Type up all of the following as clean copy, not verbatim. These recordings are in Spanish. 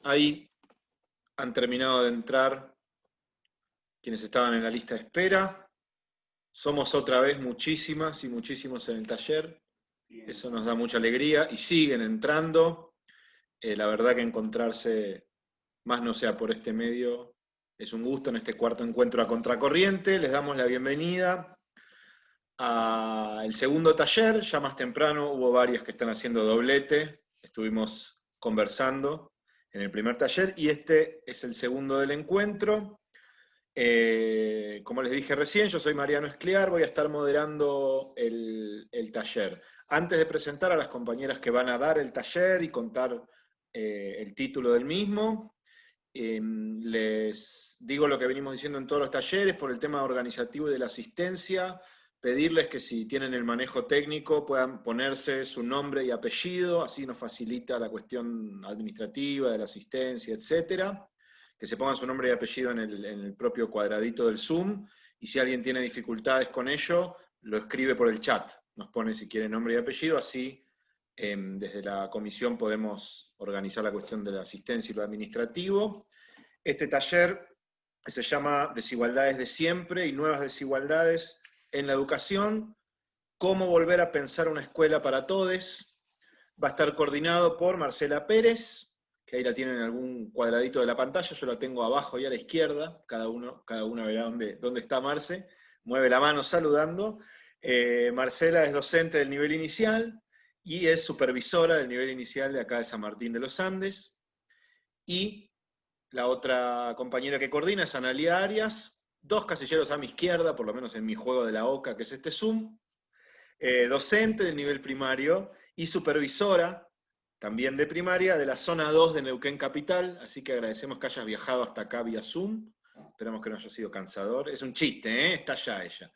Ahí han terminado de entrar quienes estaban en la lista de espera. Somos otra vez muchísimas y muchísimos en el taller. Eso nos da mucha alegría y siguen entrando. La verdad que encontrarse, más no sea por este medio, es un gusto en este cuarto encuentro a Contracorriente. Les damos la bienvenida al segundo taller. Ya más temprano hubo varias que están haciendo doblete. Estuvimos conversando en el primer taller y este es el segundo del encuentro. Como les dije recién, yo soy Mariano Escliar, voy a estar moderando el taller. Antes de presentar a las compañeras que van a dar el taller y contar el título del mismo, les digo lo que venimos diciendo en todos los talleres por el tema organizativo y de la asistencia, pedirles que si tienen el manejo técnico puedan ponerse su nombre y apellido, así nos facilita la cuestión administrativa de la asistencia, etcétera. Que se pongan su nombre y apellido en el propio cuadradito del Zoom, y si alguien tiene dificultades con ello, lo escribe por el chat, nos pone si quiere nombre y apellido, así desde la comisión podemos organizar la cuestión de la asistencia y lo administrativo. Este taller se llama Desigualdades de siempre y nuevas desigualdades en la educación, cómo volver a pensar una escuela para todos. Va a estar coordinado por Marcela Pérez, que ahí la tienen en algún cuadradito de la pantalla, yo la tengo abajo y a la izquierda, cada una verá dónde está Marce, mueve la mano saludando. Marcela es docente del nivel inicial y es supervisora del nivel inicial de acá de San Martín de los Andes. Y la otra compañera que coordina es Analía Arias, dos casilleros a mi izquierda, por lo menos en mi juego de la OCA, que es este Zoom, docente del nivel primario y supervisora también de primaria, de la zona 2 de Neuquén Capital, así que agradecemos que hayas viajado hasta acá vía Zoom, esperamos que no haya sido cansador, es un chiste, está allá ella.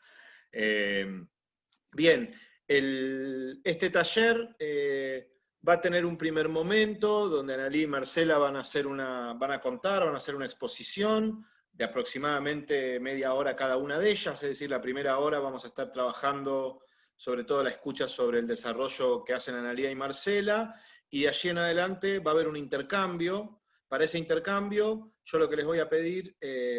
Bien, este taller va a tener un primer momento donde Analí y Marcela van a hacer van a hacer una exposición de aproximadamente media hora cada una de ellas, es decir, la primera hora vamos a estar trabajando sobre todo la escucha sobre el desarrollo que hacen Analía y Marcela, y de allí en adelante va a haber un intercambio. Para ese intercambio, yo lo que les voy a pedir,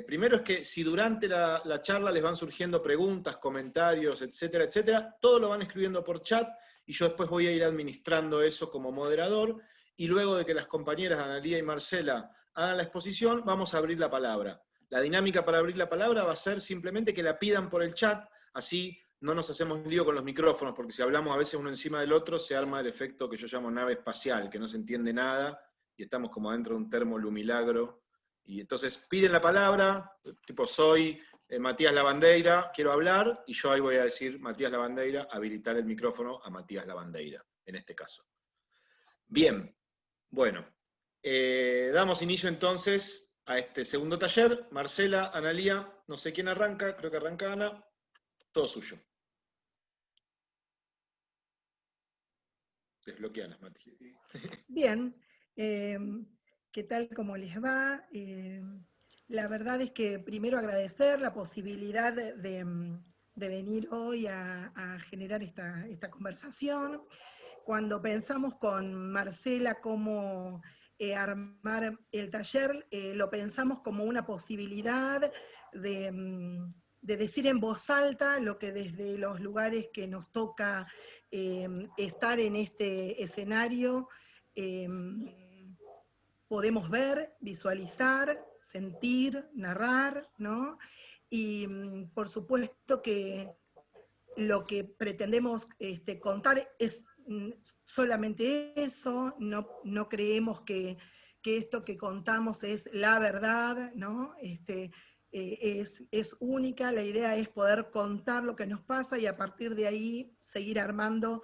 primero es que si durante la charla les van surgiendo preguntas, comentarios, etcétera, etcétera, todo lo van escribiendo por chat, y yo después voy a ir administrando eso como moderador, y luego de que las compañeras Analía y Marcela hagan la exposición, vamos a abrir la palabra. La dinámica para abrir la palabra va a ser simplemente que la pidan por el chat, así no nos hacemos lío con los micrófonos, porque si hablamos a veces uno encima del otro, se arma el efecto que yo llamo nave espacial, que no se entiende nada, y estamos como dentro de un termolumilagro. Y entonces piden la palabra, tipo soy Matías Lavandeira, quiero hablar, y yo ahí voy a decir Matías Lavandeira, habilitar el micrófono a Matías Lavandeira, en este caso. Bien, bueno, damos inicio entonces a este segundo taller. Marcela, Analía, no sé quién arranca, creo que arranca Ana, todo suyo. Desbloquealas, Mati. Bien, ¿qué tal? ¿Cómo les va? La verdad es que primero agradecer la posibilidad de venir hoy a generar esta conversación. Cuando pensamos con Marcela cómo armar el taller, lo pensamos como una posibilidad de decir en voz alta lo que desde los lugares que nos toca estar en este escenario podemos ver, visualizar, sentir, narrar, ¿no? Y por supuesto que lo que pretendemos contar es solamente eso, no creemos que esto que contamos es la verdad, ¿no? Es única, la idea es poder contar lo que nos pasa y a partir de ahí seguir armando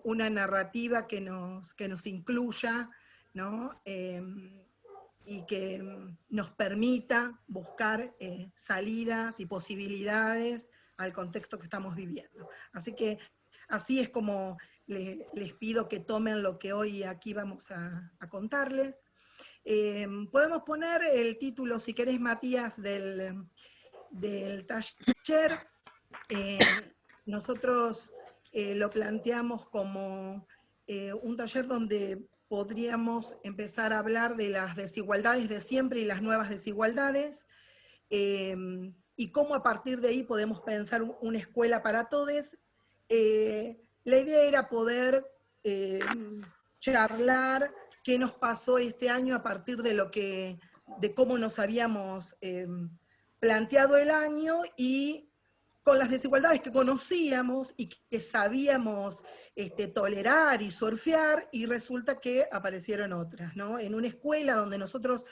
una narrativa que nos incluya, ¿no? Y que nos permita buscar salidas y posibilidades al contexto que estamos viviendo. Así que así es como les pido que tomen lo que hoy aquí vamos a contarles. Podemos poner el título, si querés, Matías, del taller. Nosotros lo planteamos como un taller donde podríamos empezar a hablar de las desigualdades de siempre y las nuevas desigualdades, y cómo a partir de ahí podemos pensar una escuela para todos. La idea era poder charlar qué nos pasó este año a partir de cómo nos habíamos planteado el año y con las desigualdades que conocíamos y que sabíamos tolerar y surfear, y resulta que aparecieron otras, ¿no? En una escuela donde nosotros,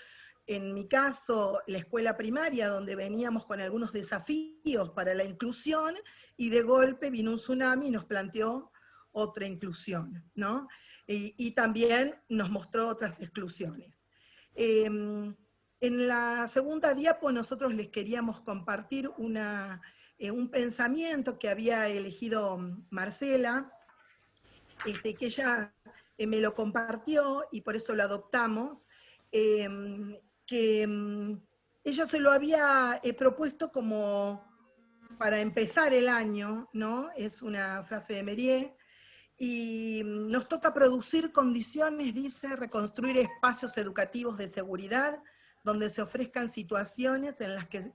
en mi caso, la escuela primaria, donde veníamos con algunos desafíos para la inclusión, y de golpe vino un tsunami y nos planteó otra inclusión, ¿no? Y también nos mostró otras exclusiones. En la segunda diapo nosotros les queríamos compartir un pensamiento que había elegido Marcela, que ella me lo compartió y por eso lo adoptamos, que ella se lo había propuesto como para empezar el año, ¿no? Es una frase de Mérier, y nos toca producir condiciones, dice, reconstruir espacios educativos de seguridad, donde se ofrezcan situaciones en las que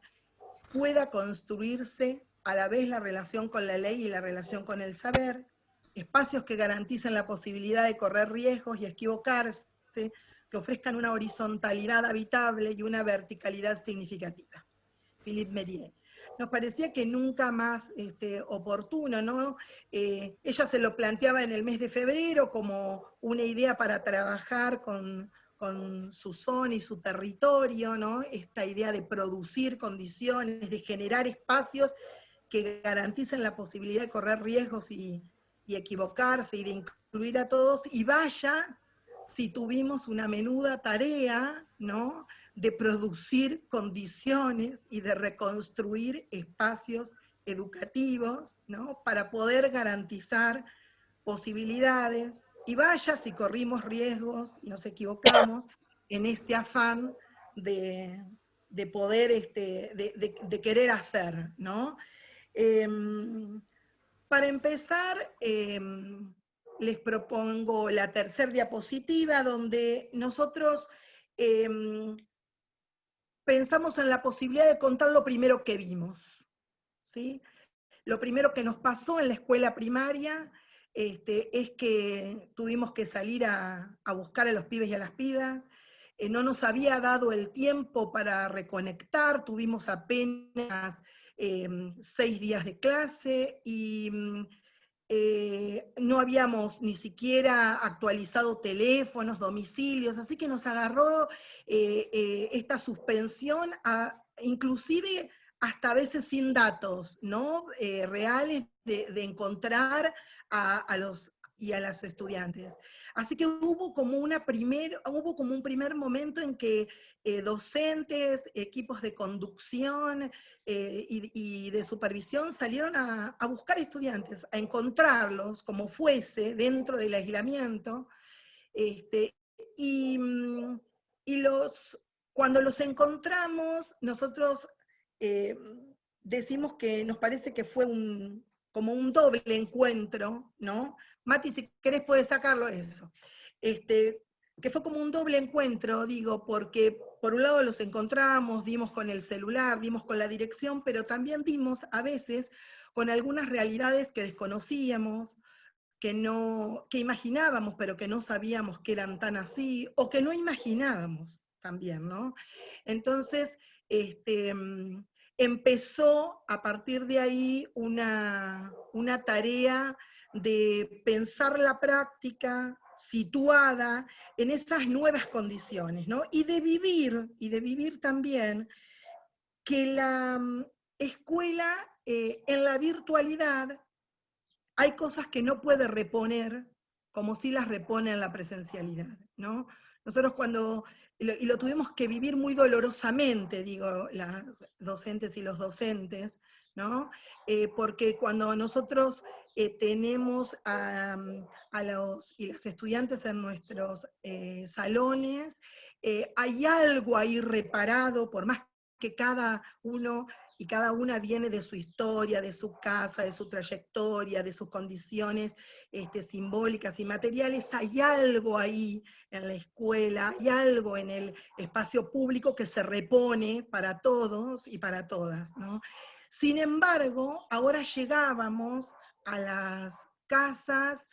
pueda construirse a la vez la relación con la ley y la relación con el saber, espacios que garanticen la posibilidad de correr riesgos y equivocarse, que ofrezcan una horizontalidad habitable y una verticalidad significativa. Philippe Mérier. Nos parecía que nunca más oportuno, ¿no? Ella se lo planteaba en el mes de febrero como una idea para trabajar con su zona y su territorio, ¿no? Esta idea de producir condiciones, de generar espacios que garanticen la posibilidad de correr riesgos y equivocarse y de incluir a todos, y vaya si tuvimos una menuda tarea, ¿no?, de producir condiciones y de reconstruir espacios educativos, ¿no?, para poder garantizar posibilidades, y vaya si corrimos riesgos y nos equivocamos en este afán de poder, de querer hacer, ¿no? Para empezar, les propongo la tercera diapositiva, donde nosotros pensamos en la posibilidad de contar lo primero que vimos, ¿sí? Lo primero que nos pasó en la escuela primaria es que tuvimos que salir a buscar a los pibes y a las pibas, no nos había dado el tiempo para reconectar, tuvimos apenas 6 días de clase y no habíamos ni siquiera actualizado teléfonos, domicilios, así que nos agarró esta suspensión, inclusive hasta a veces sin datos, ¿no? Reales de encontrar a los y a las estudiantes. Así que hubo como un primer momento en que docentes, equipos de conducción y de supervisión salieron a buscar estudiantes, a encontrarlos como fuese dentro del aislamiento, y, y cuando los encontramos, nosotros decimos que nos parece que fue como un doble encuentro, ¿no? Mati, si querés puedes sacarlo eso. Que fue como un doble encuentro, digo, porque por un lado los encontramos, dimos con el celular, dimos con la dirección, pero también dimos a veces con algunas realidades que desconocíamos, que imaginábamos, pero que no sabíamos que eran tan así, o que no imaginábamos también, ¿no? Entonces, empezó a partir de ahí una tarea de pensar la práctica situada en esas nuevas condiciones, ¿no? Y de vivir también que la escuela en la virtualidad hay cosas que no puede reponer como si las repone en la presencialidad, ¿no? Nosotros y lo tuvimos que vivir muy dolorosamente, digo, las docentes y los docentes, ¿no? Porque cuando nosotros tenemos a los y las estudiantes en nuestros salones, hay algo ahí reparado, por más que cada uno y cada una viene de su historia, de su casa, de su trayectoria, de sus condiciones simbólicas y materiales, hay algo ahí en la escuela, hay algo en el espacio público que se repone para todos y para todas, ¿no? Sin embargo, ahora llegábamos a las casas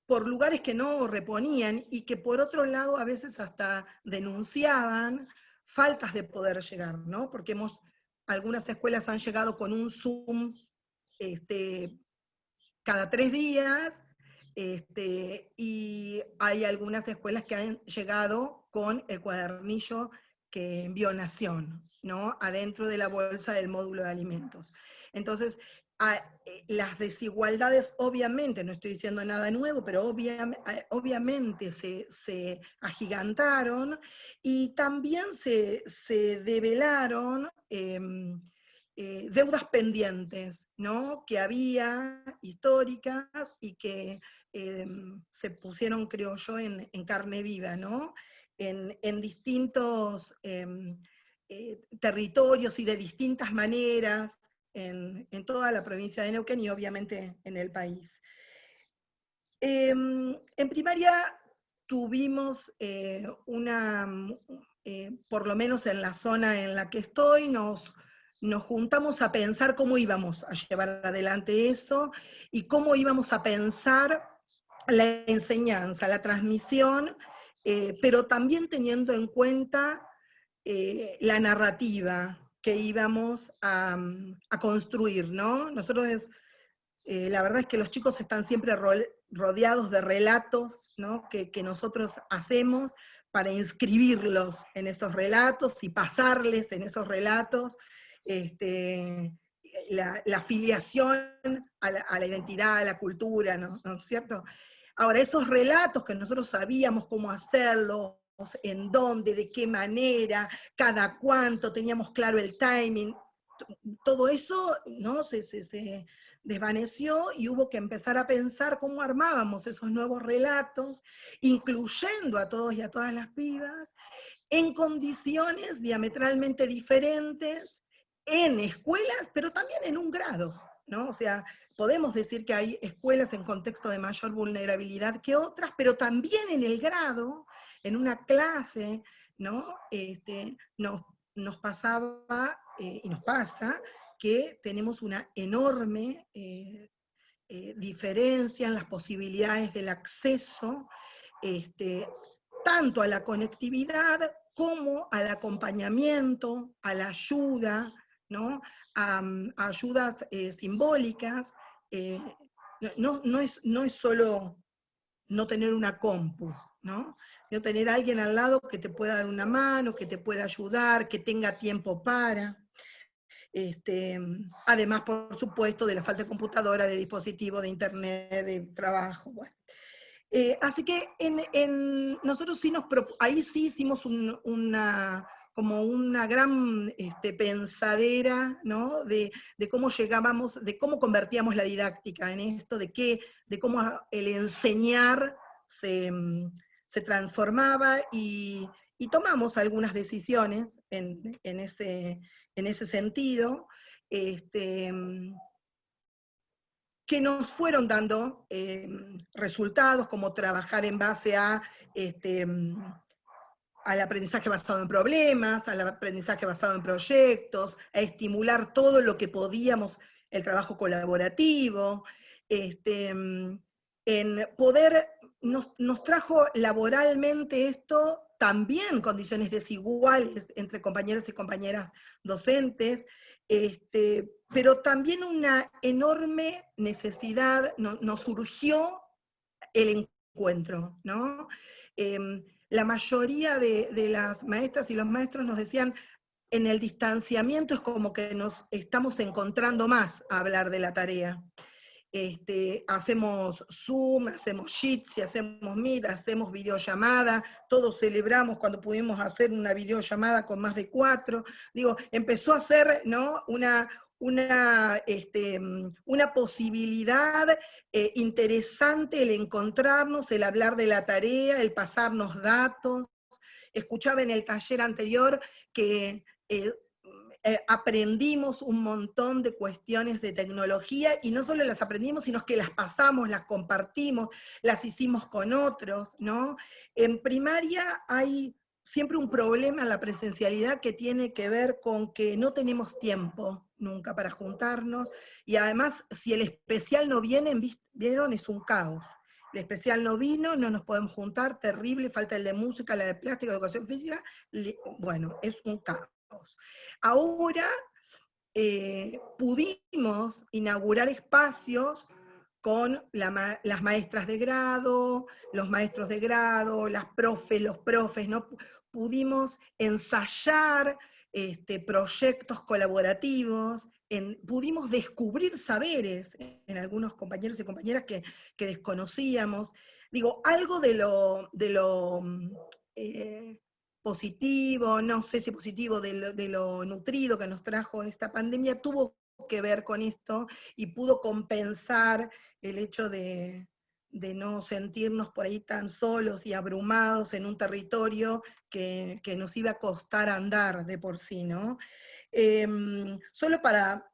por lugares que no reponían y que por otro lado a veces hasta denunciaban faltas de poder llegar, ¿no? Porque algunas escuelas han llegado con un Zoom cada 3 días, y hay algunas escuelas que han llegado con el cuadernillo que envió Nación, ¿no? Adentro de la bolsa del módulo de alimentos. Entonces, las desigualdades, obviamente, no estoy diciendo nada nuevo, pero obviamente se agigantaron, y también se develaron deudas pendientes, ¿no? Que había históricas y que se pusieron, creo yo, en carne viva, ¿no? En distintos territorios y de distintas maneras, en toda la provincia de Neuquén y obviamente en el país. En primaria tuvimos por lo menos en la zona en la que estoy, nos juntamos a pensar cómo íbamos a llevar adelante eso y cómo íbamos a pensar la enseñanza, la transmisión, pero también teniendo en cuenta la narrativa que íbamos a construir, ¿no? Nosotros, la verdad es que los chicos están siempre rodeados de relatos, ¿no? que nosotros hacemos para inscribirlos en esos relatos y pasarles en esos relatos la afiliación a la identidad, a la cultura, ¿no es cierto? Ahora, esos relatos que nosotros sabíamos cómo hacerlos, en dónde, de qué manera, cada cuánto, teníamos claro el timing, todo eso, ¿no? se desvaneció y hubo que empezar a pensar cómo armábamos esos nuevos relatos, incluyendo a todos y a todas las pibas, en condiciones diametralmente diferentes, en escuelas, pero también en un grado, ¿no? O sea, podemos decir que hay escuelas en contexto de mayor vulnerabilidad que otras, pero también en el grado, en una clase, ¿no? Nos pasaba, y nos pasa, que tenemos una enorme diferencia en las posibilidades del acceso, tanto a la conectividad como al acompañamiento, a la ayuda, ¿no? a ayudas simbólicas. No es solo no tener una compu, ¿no? Sino tener a alguien al lado que te pueda dar una mano, que te pueda ayudar, que tenga tiempo para. Además, por supuesto, de la falta de computadora, de dispositivo, de internet, de trabajo, bueno. Así que nosotros sí ahí sí hicimos como una gran pensadera, ¿no? De cómo llegábamos, de cómo convertíamos la didáctica en esto, de cómo el enseñar se transformaba, y tomamos algunas decisiones en ese sentido, que nos fueron dando resultados, como trabajar en base al aprendizaje basado en problemas, al aprendizaje basado en proyectos, a estimular todo lo que podíamos, el trabajo colaborativo, en poder, nos trajo laboralmente esto también condiciones desiguales entre compañeros y compañeras docentes, pero también una enorme necesidad, nos surgió el encuentro, ¿no? La mayoría de las maestras y los maestros nos decían, en el distanciamiento es como que nos estamos encontrando más a hablar de la tarea. Hacemos Zoom, hacemos Jitsi, hacemos Meet, hacemos videollamada, todos celebramos cuando pudimos hacer una videollamada con más de 4, digo, empezó a ser, ¿no? una posibilidad interesante el encontrarnos, el hablar de la tarea, el pasarnos datos. Escuchaba en el taller anterior que aprendimos un montón de cuestiones de tecnología, y no solo las aprendimos, sino que las pasamos, las compartimos, las hicimos con otros, ¿no? En primaria hay siempre un problema en la presencialidad que tiene que ver con que no tenemos tiempo nunca para juntarnos, y además, si el especial no viene, vieron, es un caos. El especial no vino, no nos podemos juntar, terrible, falta el de música, la de plástico, educación física, bueno, es un caos. Ahora pudimos inaugurar espacios con las maestras de grado, los maestros de grado, las profes, los profes, ¿no? Pudimos ensayar proyectos colaborativos, pudimos descubrir saberes en algunos compañeros y compañeras que desconocíamos. Digo, algo de lo positivo, no sé si positivo, de lo nutrido que nos trajo esta pandemia, tuvo que ver con esto y pudo compensar el hecho de no sentirnos por ahí tan solos y abrumados en un territorio que nos iba a costar andar de por sí, ¿no? Solo para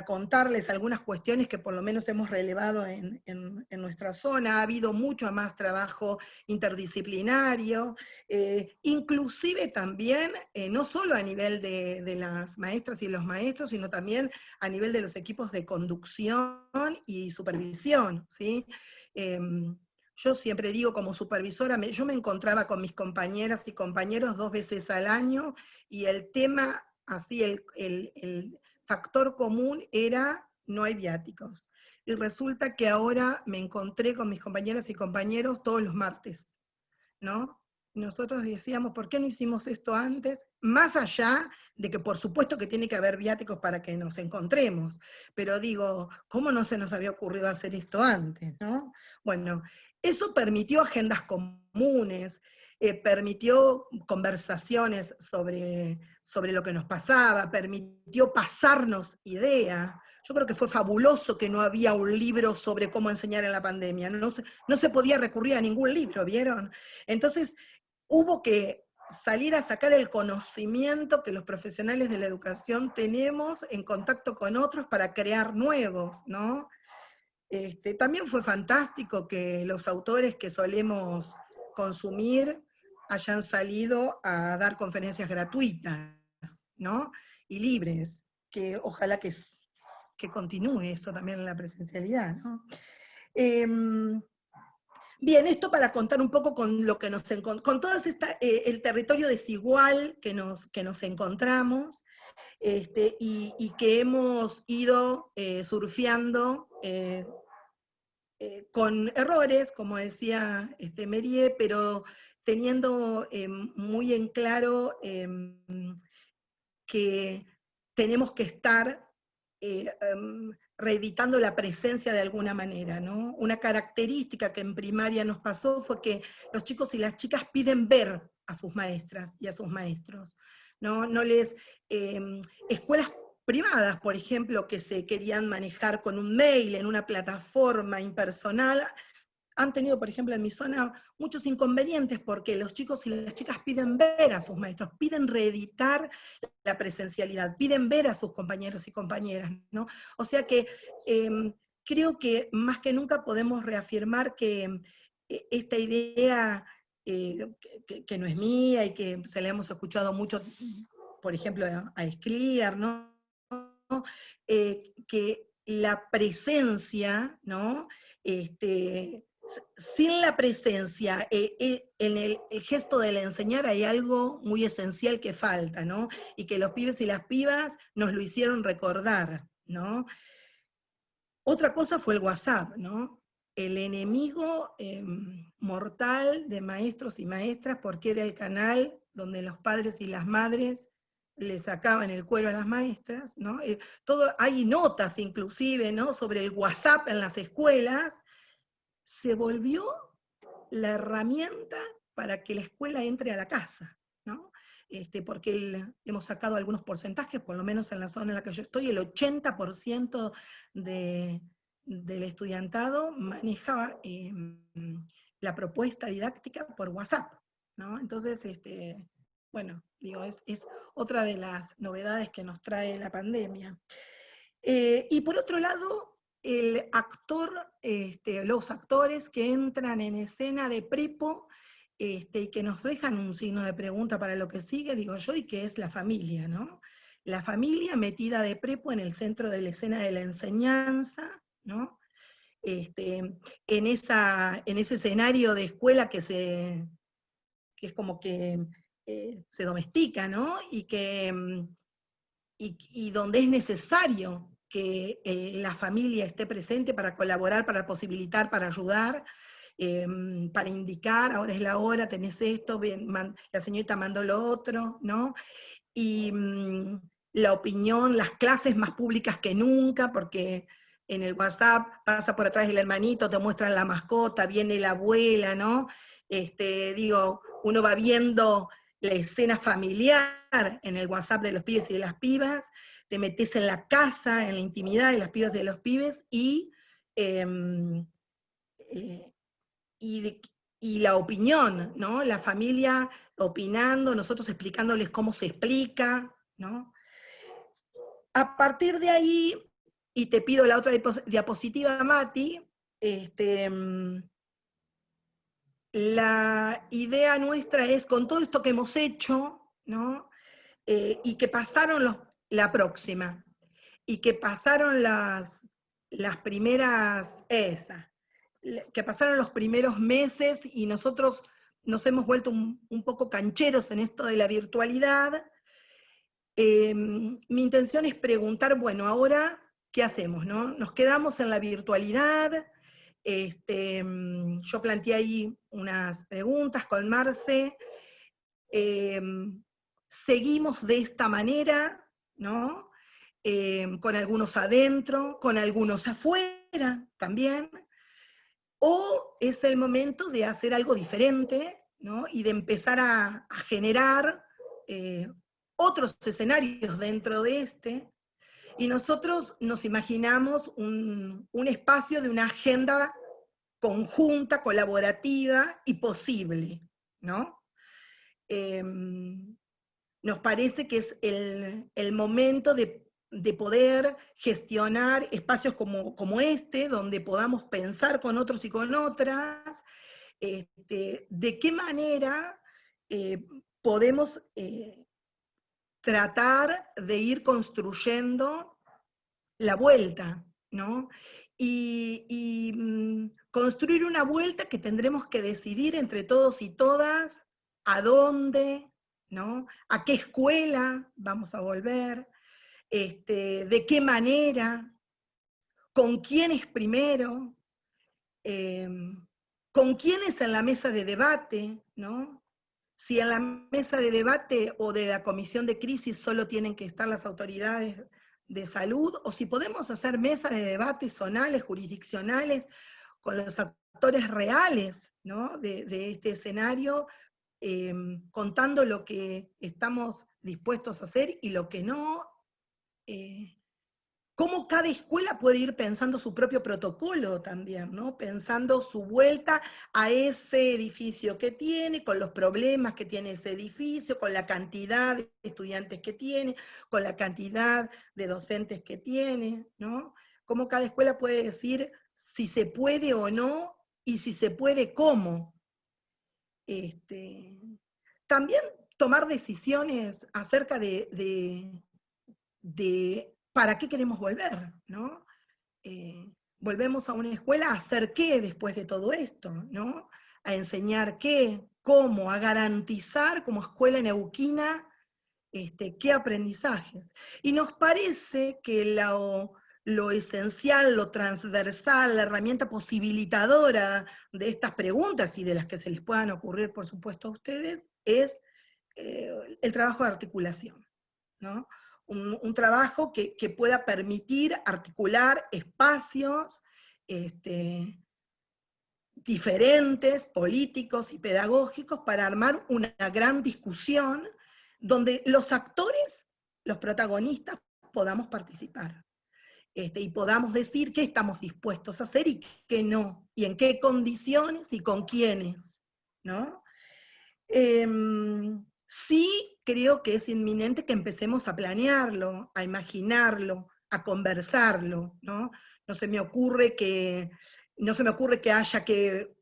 contarles algunas cuestiones que por lo menos hemos relevado en nuestra zona, ha habido mucho más trabajo interdisciplinario, inclusive también, no solo a nivel de las maestras y los maestros, sino también a nivel de los equipos de conducción y supervisión, ¿sí? Yo siempre digo, como supervisora, yo me encontraba con mis compañeras y compañeros 2 veces al año, y el tema, así, el factor común era: no hay viáticos. Y resulta que ahora me encontré con mis compañeras y compañeros todos los martes, ¿no? Nosotros decíamos, ¿por qué no hicimos esto antes? Más allá de que por supuesto que tiene que haber viáticos para que nos encontremos, pero digo, ¿cómo no se nos había ocurrido hacer esto antes, ¿no? Bueno, eso permitió agendas comunes, permitió conversaciones sobre lo que nos pasaba, permitió pasarnos ideas. Yo creo que fue fabuloso que no había un libro sobre cómo enseñar en la pandemia, no se podía recurrir a ningún libro, ¿vieron? Entonces, hubo que salir a sacar el conocimiento que los profesionales de la educación tenemos en contacto con otros para crear nuevos, ¿no? También fue fantástico que los autores que solemos consumir hayan salido a dar conferencias gratuitas, ¿no? Y libres, que ojalá que continúe eso también en la presencialidad, ¿no? Bien, esto para contar un poco con lo que con todo el territorio desigual que nos encontramos, y que hemos ido surfeando con errores, como decía Merie, pero teniendo muy en claro que tenemos que estar reeditando la presencia de alguna manera, ¿no? Una característica que en primaria nos pasó fue que los chicos y las chicas piden ver a sus maestras y a sus maestros, ¿no? Escuelas privadas, por ejemplo, que se querían manejar con un mail en una plataforma impersonal, han tenido, por ejemplo, en mi zona, muchos inconvenientes porque los chicos y las chicas piden ver a sus maestros, piden reeditar la presencialidad, piden ver a sus compañeros y compañeras, ¿no? O sea que creo que más que nunca podemos reafirmar que esta idea, que no es mía y que se la hemos escuchado mucho, por ejemplo, a Scliar, ¿no? Que la presencia, ¿no? Sin la presencia, en el gesto del enseñar hay algo muy esencial que falta, ¿no? Y que los pibes y las pibas nos lo hicieron recordar, ¿no? Otra cosa fue el WhatsApp, ¿no? El enemigo mortal de maestros y maestras, porque era el canal donde los padres y las madres le sacaban el cuero a las maestras, ¿no? Hay notas inclusive, ¿no? Sobre el WhatsApp en las escuelas. Se volvió la herramienta para que la escuela entre a la casa, ¿no? Porque hemos sacado algunos porcentajes, por lo menos en la zona en la que yo estoy, el 80% del estudiantado maneja la propuesta didáctica por WhatsApp, ¿no? Entonces, bueno, digo, es otra de las novedades que nos trae la pandemia. Y por otro lado, el actor, los actores que entran en escena de prepo, y que nos dejan un signo de pregunta para lo que sigue, digo yo, y que es la familia, ¿no? La familia metida de prepo en el centro de la escena de la enseñanza, ¿no? En ese escenario de escuela que es como que se domestica, ¿no? Y donde es necesario que la familia esté presente para colaborar, para posibilitar, para ayudar, para indicar, ahora es la hora, tenés esto, bien, la señorita mandó lo otro, ¿no? Y la opinión, las clases más públicas que nunca, porque en el WhatsApp pasa por atrás el hermanito, te muestran la mascota, viene la abuela, ¿no? Digo, uno va viendo la escena familiar en el WhatsApp de los pibes y de las pibas, te metes en la casa, en la intimidad de las pibas y de los pibes, em, eh, y, y la opinión, ¿no? La familia opinando, nosotros explicándoles cómo se explica, ¿no? A partir de ahí, y te pido la otra diapositiva, Mati, la idea nuestra es, con todo esto que hemos hecho, ¿no? Y que pasaron la próxima, y que pasaron las primeras, que pasaron los primeros meses y nosotros nos hemos vuelto un poco cancheros en esto de la virtualidad. Mi intención es preguntar, bueno, ahora, ¿qué hacemos? ¿No? ¿Nos quedamos en la virtualidad? Yo planteé ahí unas preguntas con Marce. Seguimos de esta manera, ¿no? Con algunos adentro, con algunos afuera también, o es el momento de hacer algo diferente, ¿no? Y de empezar a generar otros escenarios dentro de y nosotros nos imaginamos un espacio de una agenda conjunta, colaborativa y posible, ¿no? Nos parece que es el momento de poder gestionar espacios como este, donde podamos pensar con otros y con otras, de qué manera podemos tratar de ir construyendo la vuelta, ¿no? Y construir una vuelta que tendremos que decidir entre todos y todas a dónde, ¿no? A qué escuela vamos a volver, de qué manera, con quiénes primero, eh, con quiénes en la mesa de debate, ¿no? Si en la mesa de debate o de la comisión de crisis solo tienen que estar las autoridades de salud, o si podemos hacer mesas de debate zonales, jurisdiccionales, con los actores reales, ¿no? de este escenario, contando lo que estamos dispuestos a hacer y lo que no, cómo cada escuela puede ir pensando su propio protocolo también, ¿no? Pensando su vuelta a ese edificio que tiene, con los problemas que tiene ese edificio, con la cantidad de estudiantes que tiene, con la cantidad de docentes que tiene, ¿no? Cómo cada escuela puede decir si se puede o no, y si se puede, cómo. También tomar decisiones acerca de para qué queremos volver, ¿no? Volvemos a una escuela a hacer qué después de todo esto, ¿no? A enseñar qué, cómo, a garantizar como escuela neuquina qué aprendizajes. Y nos parece que lo esencial, lo transversal, la herramienta posibilitadora de estas preguntas y de las que se les puedan ocurrir, por supuesto, a ustedes, es el trabajo de articulación, ¿no? Un trabajo que pueda permitir articular espacios diferentes, políticos y pedagógicos, para armar una gran discusión donde los actores, los protagonistas, podamos participar. Y podamos decir qué estamos dispuestos a hacer y qué no, y en qué condiciones y con quiénes, ¿no? Sí creo que es inminente que empecemos a planearlo, a imaginarlo, a conversarlo, ¿no? No se me ocurre que, no se me ocurre que haya que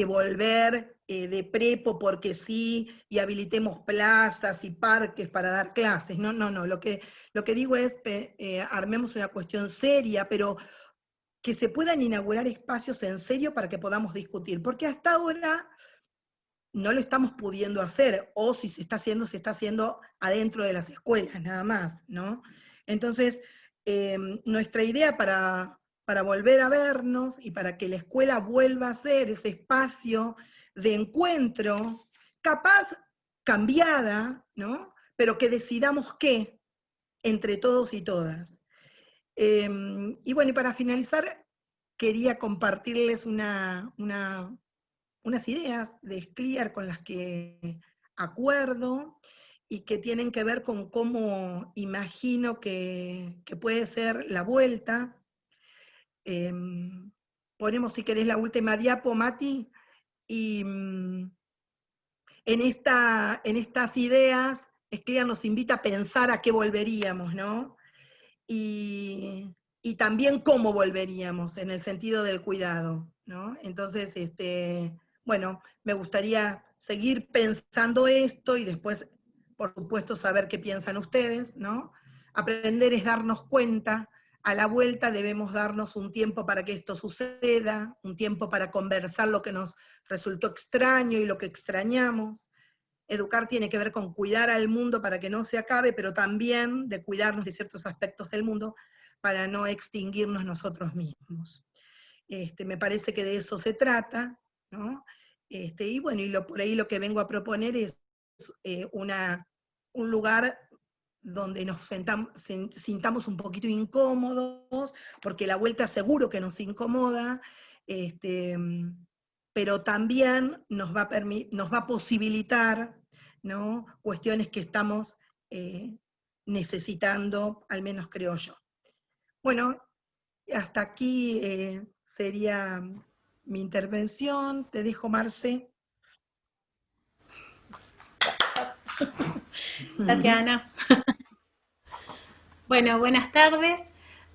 volver de prepo porque sí, y habilitemos plazas y parques para dar clases. No, no, no. Lo que digo es, armemos una cuestión seria, pero que se puedan inaugurar espacios en serio para que podamos discutir. Porque hasta ahora no lo estamos pudiendo hacer, o si se está haciendo adentro de las escuelas nada más, ¿no? Entonces, nuestra idea para volver a vernos y para que la escuela vuelva a ser ese espacio de encuentro, capaz cambiada, ¿no? Pero que decidamos qué, entre todos y todas. Y bueno, y para finalizar, quería compartirles unas ideas de Scliar con las que acuerdo y que tienen que ver con cómo imagino que puede ser la vuelta. Ponemos, si querés, la última diapo, Mati, y en estas ideas, Scliar nos invita a pensar a qué volveríamos, ¿no? Y también cómo volveríamos, en el sentido del cuidado, ¿no? Entonces, bueno, me gustaría seguir pensando esto y después, por supuesto, saber qué piensan ustedes, ¿no? Aprender es darnos cuenta, a la vuelta debemos darnos un tiempo para que esto suceda, un tiempo para conversar lo que nos resultó extraño y lo que extrañamos. Educar tiene que ver con cuidar al mundo para que no se acabe, pero también de cuidarnos de ciertos aspectos del mundo para no extinguirnos nosotros mismos. Me parece que de eso se trata, ¿no? Y bueno, por ahí lo que vengo a proponer es un lugar donde nos sintamos un poquito incómodos, porque la vuelta seguro que nos incomoda, pero también nos va a posibilitar, ¿no?, cuestiones que estamos necesitando, al menos creo yo. Bueno, hasta aquí sería mi intervención. Te dejo, Marce. Gracias, Ana. Bueno, buenas tardes.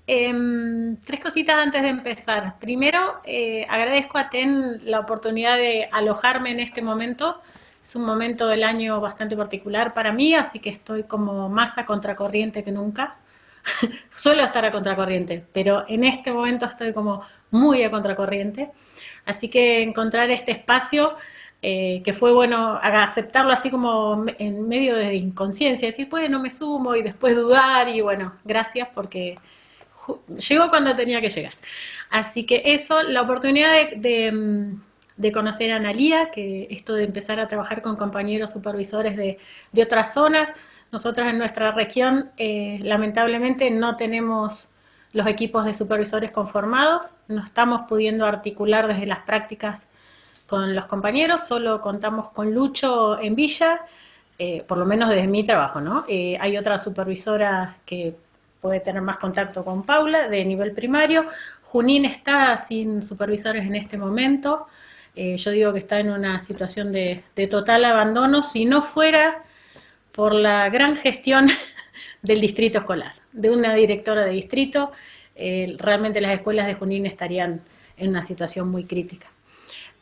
Tres cositas antes de empezar. Primero, agradezco a TEN la oportunidad de alojarme en este momento. Es un momento del año bastante particular para mí, así que estoy como más a contracorriente que nunca. Suelo estar a contracorriente, pero en este momento estoy como muy a contracorriente. Así que encontrar este espacio, que fue bueno aceptarlo así como en medio de inconsciencia, decir, bueno, me sumo y después dudar y bueno, gracias porque llegó cuando tenía que llegar. Así que eso, la oportunidad de conocer a Analía, que esto de empezar a trabajar con compañeros supervisores de otras zonas. Nosotros en nuestra región, lamentablemente, no tenemos los equipos de supervisores conformados, no estamos pudiendo articular desde las prácticas con los compañeros, solo contamos con Lucho en Villa, por lo menos desde mi trabajo, ¿no? Hay otra supervisora que puede tener más contacto con Paula, de nivel primario. Junín está sin supervisores en este momento. Yo digo que está en una situación de total abandono, si no fuera por la gran gestión del distrito escolar, de una directora de distrito. Realmente las escuelas de Junín estarían en una situación muy crítica.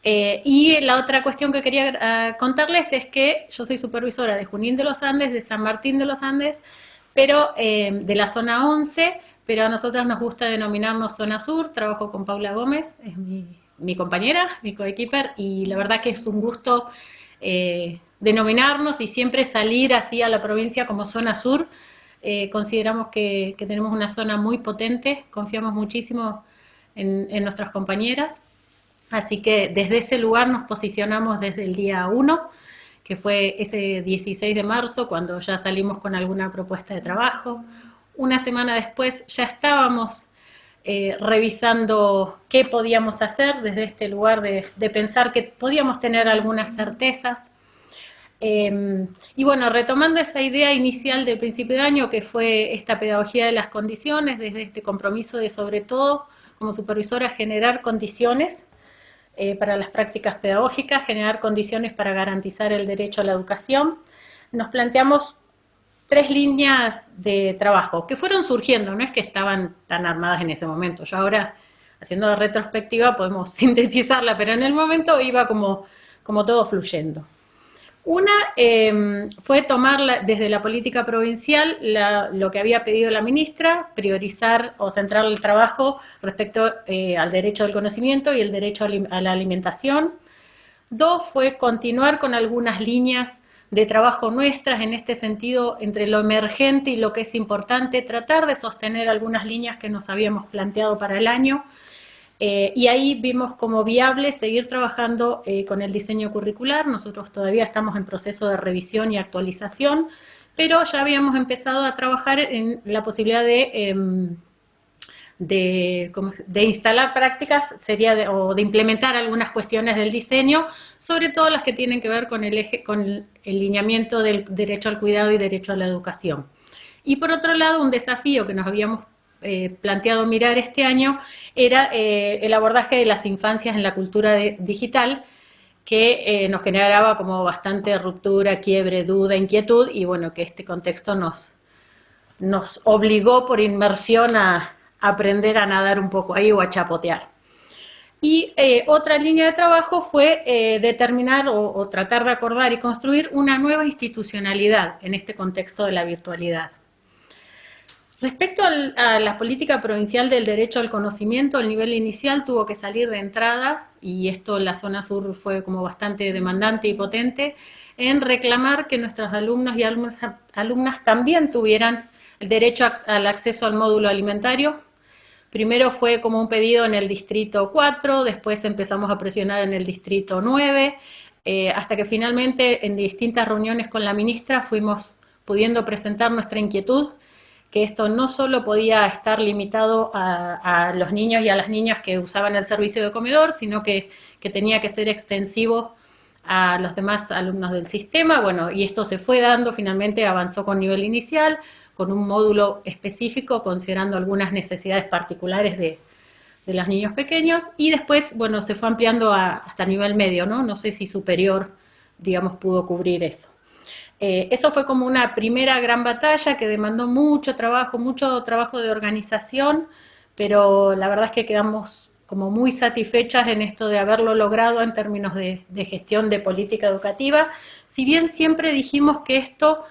Y la otra cuestión que quería contarles es que yo soy supervisora de Junín de los Andes, de San Martín de los Andes, pero de la zona 11, pero a nosotras nos gusta denominarnos zona sur. Trabajo con Paula Gómez, es mi compañera, mi coequiper, y la verdad que es un gusto denominarnos y siempre salir así a la provincia como zona sur. Consideramos que tenemos una zona muy potente, confiamos muchísimo en nuestras compañeras, así que desde ese lugar nos posicionamos desde el día 1, que fue ese 16 de marzo, cuando ya salimos con alguna propuesta de trabajo. Una semana después ya estábamos revisando qué podíamos hacer desde este lugar de pensar que podíamos tener algunas certezas. Y bueno, retomando esa idea inicial del principio de año, que fue esta pedagogía de las condiciones, desde este compromiso de, sobre todo, como supervisora, generar condiciones para las prácticas pedagógicas, generar condiciones para garantizar el derecho a la educación. nos planteamos 3 líneas de trabajo que fueron surgiendo, no es que estaban tan armadas en ese momento. Yo ahora, haciendo la retrospectiva, podemos sintetizarla, pero en el momento iba como todo fluyendo. Una fue tomar desde la política provincial lo que había pedido la ministra, priorizar o centrar el trabajo respecto al derecho al conocimiento y el derecho a la alimentación. 2 fue continuar con algunas líneas de trabajo nuestras en este sentido, entre lo emergente y lo que es importante, tratar de sostener algunas líneas que nos habíamos planteado para el año, y ahí vimos como viable seguir trabajando con el diseño curricular. Nosotros todavía estamos en proceso de revisión y actualización, pero ya habíamos empezado a trabajar en la posibilidad de instalar prácticas, o de implementar algunas cuestiones del diseño, sobre todo las que tienen que ver con el lineamiento del derecho al cuidado y derecho a la educación. Y por otro lado, un desafío que nos habíamos planteado mirar este año era el abordaje de las infancias en la cultura digital, que nos generaba como bastante ruptura, quiebre, duda, inquietud, y bueno, que este contexto nos obligó por inmersión a aprender a nadar un poco ahí o a chapotear. Y otra línea de trabajo fue determinar o tratar de acordar y construir una nueva institucionalidad en este contexto de la virtualidad. Respecto a la política provincial del derecho al conocimiento, el nivel inicial tuvo que salir de entrada, y esto en la zona sur fue como bastante demandante y potente, en reclamar que nuestros alumnos y alumnas también tuvieran el derecho al acceso al módulo alimentario. Primero fue como un pedido en el distrito 4, después empezamos a presionar en el distrito 9, hasta que finalmente en distintas reuniones con la ministra fuimos pudiendo presentar nuestra inquietud, que esto no solo podía estar limitado a los niños y a las niñas que usaban el servicio de comedor, sino que tenía que ser extensivo a los demás alumnos del sistema. Bueno, y esto se fue dando, finalmente avanzó con nivel inicial, con un módulo específico, considerando algunas necesidades particulares de los niños pequeños, y después, bueno, se fue ampliando hasta nivel medio, ¿no? No sé si superior, digamos, pudo cubrir eso. Eso fue como una primera gran batalla que demandó mucho trabajo de organización, pero la verdad es que quedamos como muy satisfechas en esto de haberlo logrado en términos de gestión de política educativa. Si bien siempre dijimos que esto,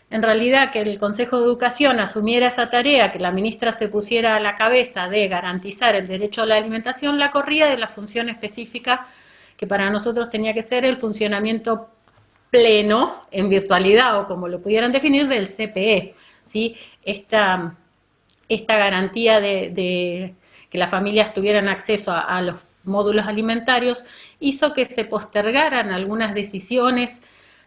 en realidad, que el Consejo de Educación asumiera esa tarea, que la ministra se pusiera a la cabeza de garantizar el derecho a la alimentación, la corría de la función específica que para nosotros tenía que ser el funcionamiento pleno, en virtualidad, o como lo pudieran definir, del CPE, ¿sí? Esta garantía de que las familias tuvieran acceso a los módulos alimentarios hizo que se postergaran algunas decisiones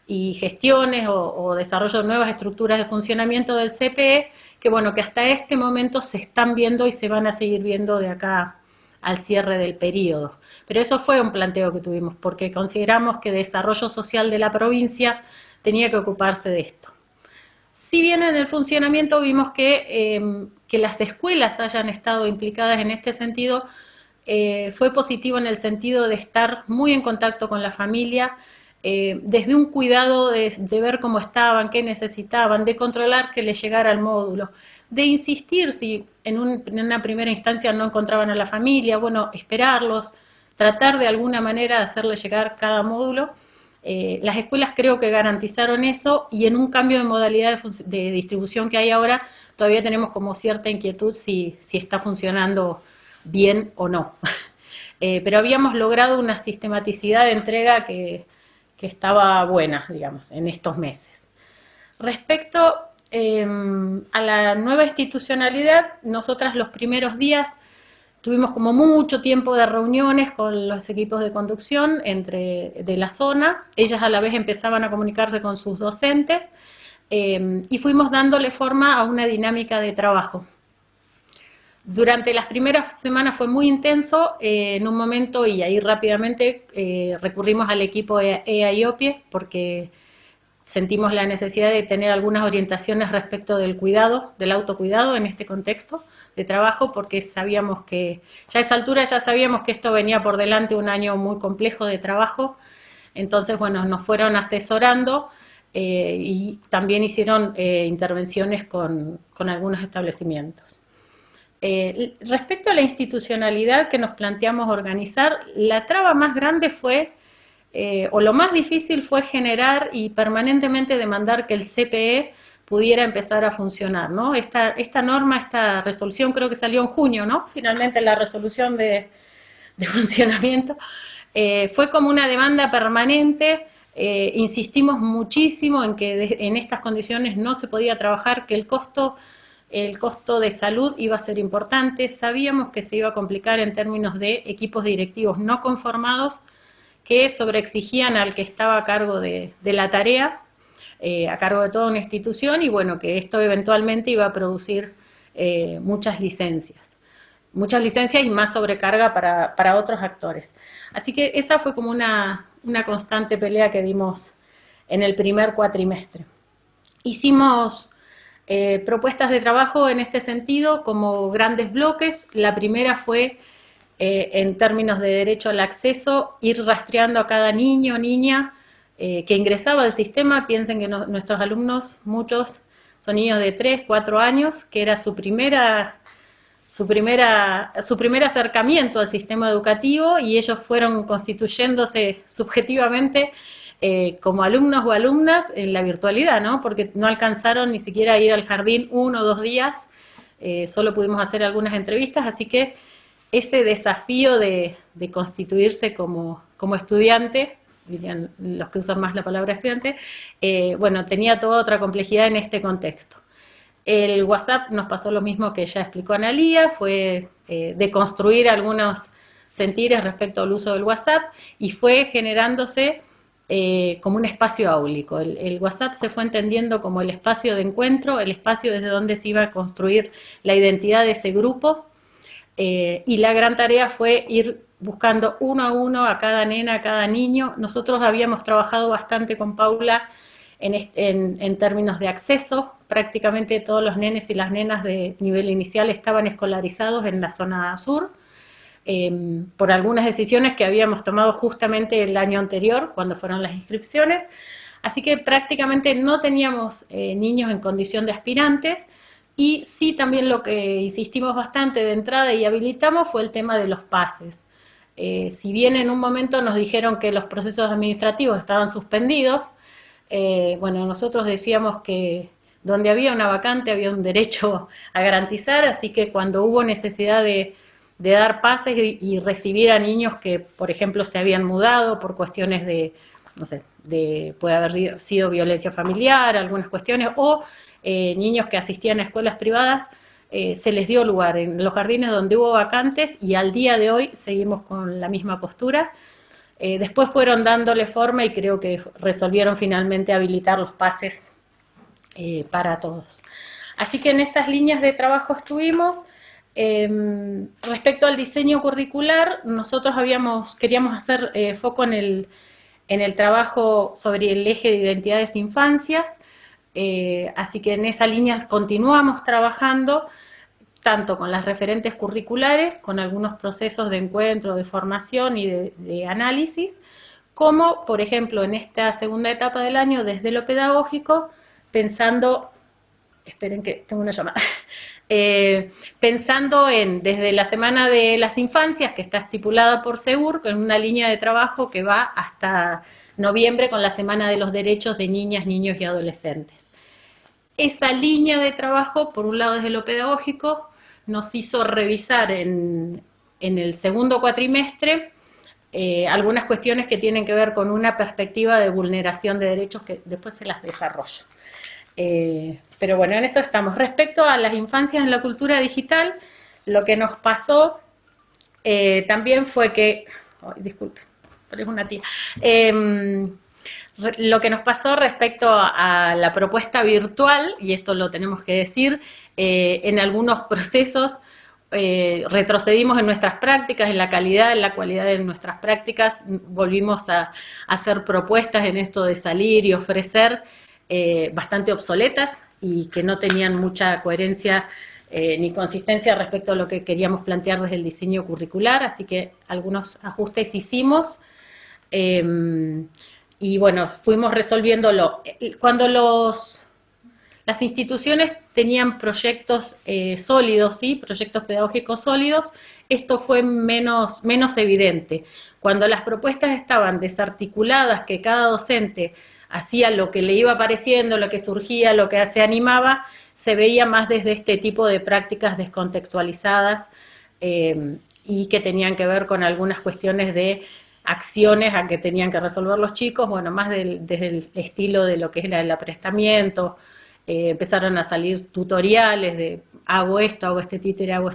y gestiones o desarrollo de nuevas estructuras de funcionamiento del CPE, que bueno, que hasta este momento se están viendo y se van a seguir viendo de acá al cierre del periodo. Pero eso fue un planteo que tuvimos, porque consideramos que desarrollo social de la provincia tenía que ocuparse de esto. Si bien en el funcionamiento vimos que las escuelas hayan estado implicadas en este sentido, fue positivo en el sentido de estar muy en contacto con la familia, desde un cuidado de ver cómo estaban, qué necesitaban, de controlar que les llegara el módulo, de insistir si en una primera instancia no encontraban a la familia, bueno, esperarlos, tratar de alguna manera de hacerles llegar cada módulo. Las escuelas creo que garantizaron eso, y en un cambio de modalidad de distribución que hay ahora, todavía tenemos como cierta inquietud si está funcionando bien o no. Pero habíamos logrado una sistematicidad de entrega que estaba buena, digamos, en estos meses. Respecto a la nueva institucionalidad, nosotras los primeros días tuvimos como mucho tiempo de reuniones con los equipos de conducción de la zona. Ellas a la vez empezaban a comunicarse con sus docentes, y fuimos dándole forma a una dinámica de trabajo. Durante las primeras semanas fue muy intenso, en un momento, y ahí rápidamente recurrimos al equipo EAIOPIE, porque sentimos la necesidad de tener algunas orientaciones respecto del cuidado, del autocuidado en este contexto de trabajo, porque sabíamos que, ya a esa altura ya sabíamos que esto venía por delante un año muy complejo de trabajo. Entonces, bueno, nos fueron asesorando y también hicieron intervenciones con algunos establecimientos. Respecto a la institucionalidad que nos planteamos organizar, la traba más grande fue, o lo más difícil fue generar y permanentemente demandar que el CPE pudiera empezar a funcionar, ¿no? Esta norma, esta resolución creo que salió en junio, ¿no? Finalmente la resolución de funcionamiento, fue como una demanda permanente. Insistimos muchísimo en que en estas condiciones no se podía trabajar, que el costo de salud iba a ser importante. Sabíamos que se iba a complicar en términos de equipos directivos no conformados que sobreexigían al que estaba a cargo de la tarea, a cargo de toda una institución, y bueno, que esto eventualmente iba a producir muchas licencias y más sobrecarga para otros actores. Así que esa fue como una constante pelea que dimos en el primer cuatrimestre. Hicimos propuestas de trabajo en este sentido como grandes bloques. La primera fue, en términos de derecho al acceso, ir rastreando a cada niño o niña que ingresaba al sistema. Piensen que nuestros alumnos, muchos son niños de 3, 4 años, que era su primer acercamiento al sistema educativo, y ellos fueron constituyéndose subjetivamente como alumnos o alumnas en la virtualidad, ¿no? Porque no alcanzaron ni siquiera a ir al jardín 1 o 2 días, solo pudimos hacer algunas entrevistas, así que ese desafío de constituirse como estudiante, dirían los que usan más la palabra estudiante, bueno, tenía toda otra complejidad en este contexto. El WhatsApp nos pasó lo mismo que ya explicó Analía, fue deconstruir algunos sentires respecto al uso del WhatsApp, y fue generándose como un espacio áulico. El WhatsApp se fue entendiendo como el espacio de encuentro, el espacio desde donde se iba a construir la identidad de ese grupo, y la gran tarea fue ir buscando uno a uno a cada nena, a cada niño. Nosotros habíamos trabajado bastante con Paula en términos de acceso. Prácticamente todos los nenes y las nenas de nivel inicial estaban escolarizados en la zona sur, por algunas decisiones que habíamos tomado justamente el año anterior, cuando fueron las inscripciones. Así que prácticamente no teníamos niños en condición de aspirantes, y sí también lo que insistimos bastante de entrada y habilitamos fue el tema de los pases. Si bien en un momento nos dijeron que los procesos administrativos estaban suspendidos, bueno, nosotros decíamos que donde había una vacante había un derecho a garantizar, así que cuando hubo necesidad de dar pases y recibir a niños que, por ejemplo, se habían mudado por cuestiones de, no sé, puede haber sido violencia familiar, algunas cuestiones, o niños que asistían a escuelas privadas, se les dio lugar en los jardines donde hubo vacantes, y al día de hoy seguimos con la misma postura. Después fueron dándole forma y creo que resolvieron finalmente habilitar los pases para todos. Así que en esas líneas de trabajo estuvimos. Respecto al diseño curricular, nosotros queríamos hacer foco en el trabajo sobre el eje de identidades e infancias, así que en esa línea continuamos trabajando, tanto con las referentes curriculares, con algunos procesos de encuentro, de formación y de análisis, como, por ejemplo, en esta segunda etapa del año, desde lo pedagógico, pensando, esperen que tengo una llamada, pensando desde la Semana de las Infancias, que está estipulada por SEUR, con una línea de trabajo que va hasta noviembre con la Semana de los Derechos de Niñas, Niños y Adolescentes. Esa línea de trabajo, por un lado desde lo pedagógico, nos hizo revisar en el segundo cuatrimestre algunas cuestiones que tienen que ver con una perspectiva de vulneración de derechos, que después se las desarrollo. Pero bueno, en eso estamos. Respecto a las infancias en la cultura digital, lo que nos pasó también fue que, disculpe, pero es una tía, lo que nos pasó respecto a la propuesta virtual, y esto lo tenemos que decir, en algunos procesos retrocedimos en nuestras prácticas, en la cualidad de nuestras prácticas, volvimos a hacer propuestas en esto de salir y ofrecer bastante obsoletas y que no tenían mucha coherencia ni consistencia respecto a lo que queríamos plantear desde el diseño curricular, así que algunos ajustes hicimos. y bueno, fuimos resolviéndolo. Cuando las instituciones tenían proyectos sólidos, ¿sí? Proyectos pedagógicos sólidos, esto fue menos evidente. Cuando las propuestas estaban desarticuladas, que cada docente hacía lo que le iba apareciendo, lo que surgía, lo que se animaba, se veía más desde este tipo de prácticas descontextualizadas y que tenían que ver con algunas cuestiones de acciones a que tenían que resolver los chicos, bueno, más desde el estilo de lo que es el aprestamiento. Empezaron a salir tutoriales de hago esto, hago este títere, hago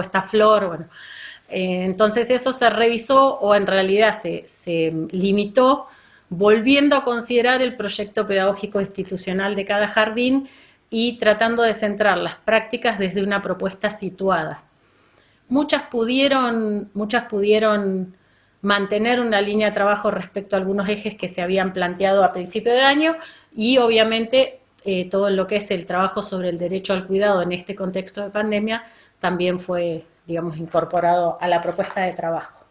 esta flor, bueno. Entonces eso se revisó o en realidad se limitó, volviendo a considerar el proyecto pedagógico institucional de cada jardín y tratando de centrar las prácticas desde una propuesta situada. Muchas pudieron mantener una línea de trabajo respecto a algunos ejes que se habían planteado a principio de año y obviamente todo lo que es el trabajo sobre el derecho al cuidado en este contexto de pandemia también fue, digamos, incorporado a la propuesta de trabajo.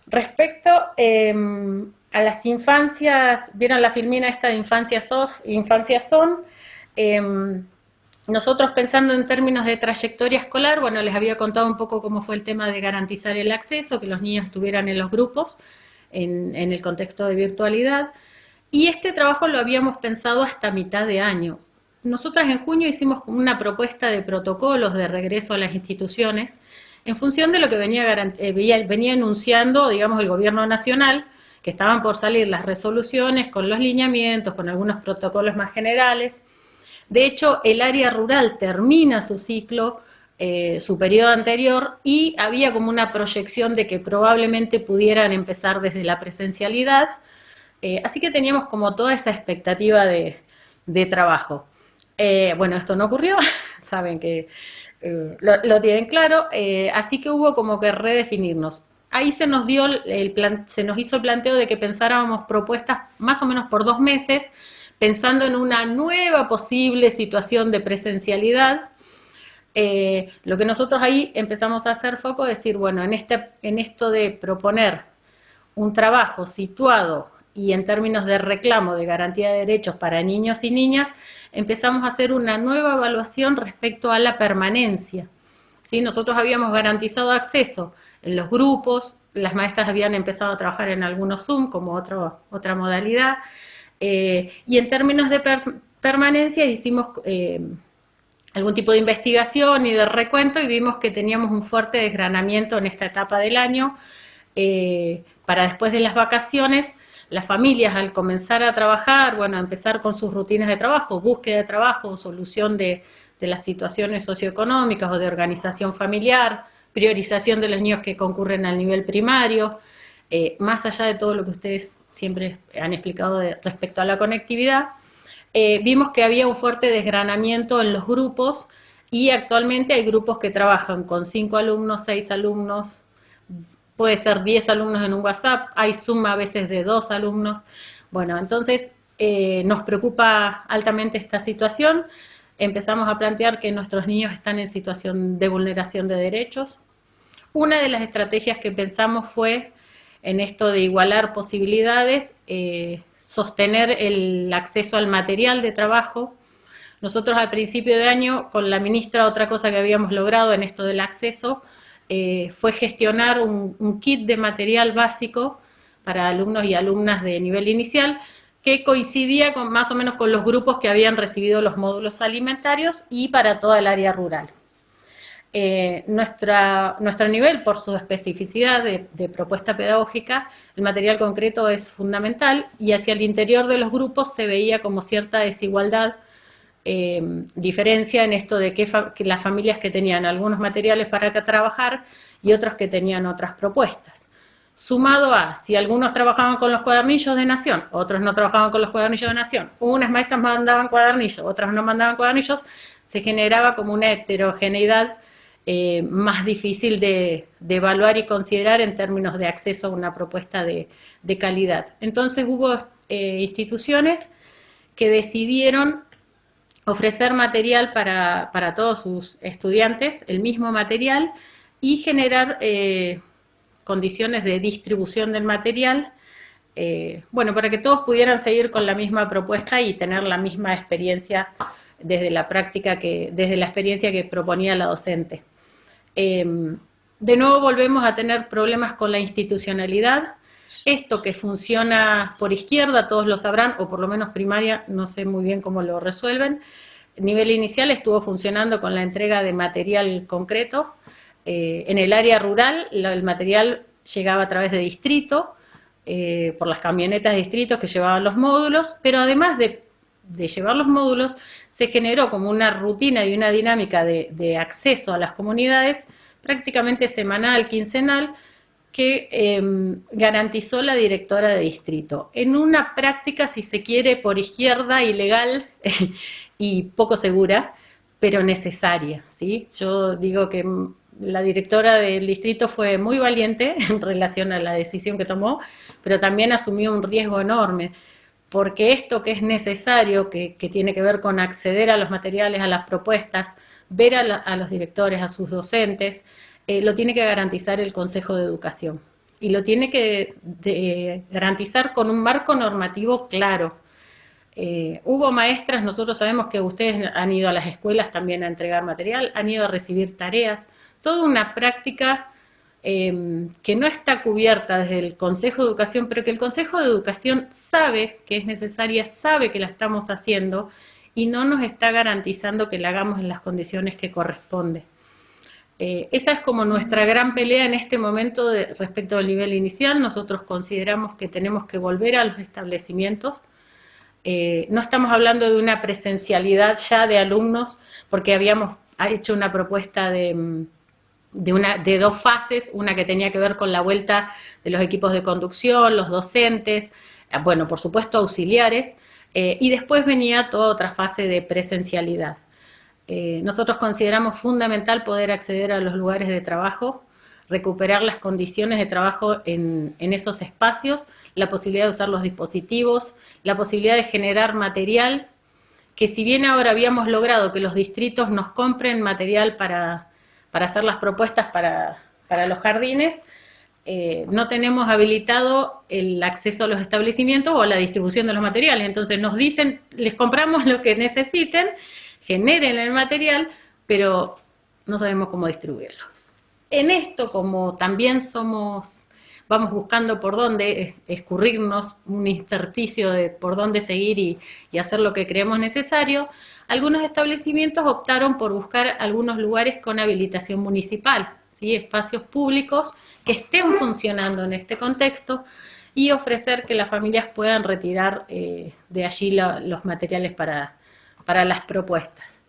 Respecto a las infancias, ¿vieron la filmina esta de Infancias Son? Nosotros pensando en términos de trayectoria escolar, bueno, les había contado un poco cómo fue el tema de garantizar el acceso, que los niños estuvieran en los grupos, en el contexto de virtualidad. Y este trabajo lo habíamos pensado hasta mitad de año. Nosotras en junio hicimos una propuesta de protocolos de regreso a las instituciones en función de lo que venía enunciando, digamos, el gobierno nacional, que estaban por salir las resoluciones con los lineamientos, con algunos protocolos más generales. De hecho, el área rural termina su ciclo, su periodo anterior, y había como una proyección de que probablemente pudieran empezar desde la presencialidad. Así que teníamos como toda esa expectativa de trabajo. Bueno, esto no ocurrió, saben que lo tienen claro, así que hubo como que redefinirnos. Ahí se nos hizo el planteo de que pensáramos propuestas más o menos por 2 meses, pensando en una nueva posible situación de presencialidad. Lo que nosotros ahí empezamos a hacer foco es decir, bueno, en esto de proponer un trabajo situado y en términos de reclamo de garantía de derechos para niños y niñas, empezamos a hacer una nueva evaluación respecto a la permanencia. ¿Sí? Nosotros habíamos garantizado acceso en los grupos, las maestras habían empezado a trabajar en algunos Zoom como otra modalidad, y en términos de permanencia hicimos algún tipo de investigación y de recuento y vimos que teníamos un fuerte desgranamiento en esta etapa del año. Para después de las vacaciones, las familias al comenzar a trabajar, bueno, a empezar con sus rutinas de trabajo, búsqueda de trabajo, solución de las situaciones socioeconómicas o de organización familiar, priorización de los niños que concurren al nivel primario, más allá de todo lo que ustedes siempre han explicado respecto a la conectividad, vimos que había un fuerte desgranamiento en los grupos y actualmente hay grupos que trabajan con 5 alumnos, 6 alumnos, puede ser 10 alumnos en un WhatsApp, hay Zoom a veces de 2 alumnos. Bueno, entonces nos preocupa altamente esta situación. Empezamos a plantear que nuestros niños están en situación de vulneración de derechos. Una de las estrategias que pensamos fue en esto de igualar posibilidades, sostener el acceso al material de trabajo. Nosotros al principio de año, con la ministra, otra cosa que habíamos logrado en esto del acceso, fue gestionar un kit de material básico para alumnos y alumnas de nivel inicial, que coincidía más o menos con los grupos que habían recibido los módulos alimentarios y para toda el área rural. Nuestro nivel, por su especificidad de propuesta pedagógica, el material concreto es fundamental y hacia el interior de los grupos se veía como cierta desigualdad, diferencia en esto de que las familias que tenían algunos materiales para trabajar y otros que tenían otras propuestas. Sumado a, si algunos trabajaban con los cuadernillos de Nación, otros no trabajaban con los cuadernillos de Nación, unas maestras mandaban cuadernillos, otras no mandaban cuadernillos, se generaba como una heterogeneidad más difícil de evaluar y considerar en términos de acceso a una propuesta de calidad. Entonces hubo instituciones que decidieron ofrecer material para todos sus estudiantes, el mismo material, y generar condiciones de distribución del material bueno, para que todos pudieran seguir con la misma propuesta y tener la misma experiencia desde la práctica, desde la experiencia que proponía la docente. De nuevo volvemos a tener problemas con la institucionalidad. Esto que funciona por izquierda, todos lo sabrán, o por lo menos primaria, no sé muy bien cómo lo resuelven. Nivel inicial estuvo funcionando con la entrega de material concreto. En el área rural el material llegaba a través de distrito, por las camionetas de distritos que llevaban los módulos, pero además de llevar los módulos, se generó como una rutina y una dinámica de acceso a las comunidades prácticamente semanal, quincenal, que garantizó la directora de distrito. En una práctica, si se quiere, por izquierda, ilegal y poco segura, pero necesaria, ¿sí? Yo digo que la directora del distrito fue muy valiente en relación a la decisión que tomó, pero también asumió un riesgo enorme, porque esto que es necesario, que tiene que ver con acceder a los materiales, a las propuestas, ver a los directores, a sus docentes, lo tiene que garantizar el Consejo de Educación. Y lo tiene que garantizar con un marco normativo claro. Hubo maestras, nosotros sabemos que ustedes han ido a las escuelas también a entregar material, han ido a recibir tareas, toda una práctica que no está cubierta desde el Consejo de Educación, pero que el Consejo de Educación sabe que es necesaria, sabe que la estamos haciendo y no nos está garantizando que la hagamos en las condiciones que corresponde. Esa es como nuestra gran pelea en este momento respecto al nivel inicial. Nosotros consideramos que tenemos que volver a los establecimientos. No estamos hablando de una presencialidad ya de alumnos, porque habíamos hecho una propuesta de 2 fases, una que tenía que ver con la vuelta de los equipos de conducción, los docentes, bueno, por supuesto auxiliares, y después venía toda otra fase de presencialidad. Nosotros consideramos fundamental poder acceder a los lugares de trabajo, recuperar las condiciones de trabajo en esos espacios, la posibilidad de usar los dispositivos, la posibilidad de generar material, que si bien ahora habíamos logrado que los distritos nos compren material para hacer las propuestas para los jardines, no tenemos habilitado el acceso a los establecimientos o a la distribución de los materiales. Entonces nos dicen, les compramos lo que necesiten, generen el material, pero no sabemos cómo distribuirlo. En esto, como también vamos buscando por dónde escurrirnos, un intersticio de por dónde seguir y hacer lo que creemos necesario, algunos establecimientos optaron por buscar algunos lugares con habilitación municipal, ¿sí? Espacios públicos que estén funcionando en este contexto y ofrecer que las familias puedan retirar de allí los materiales para las propuestas.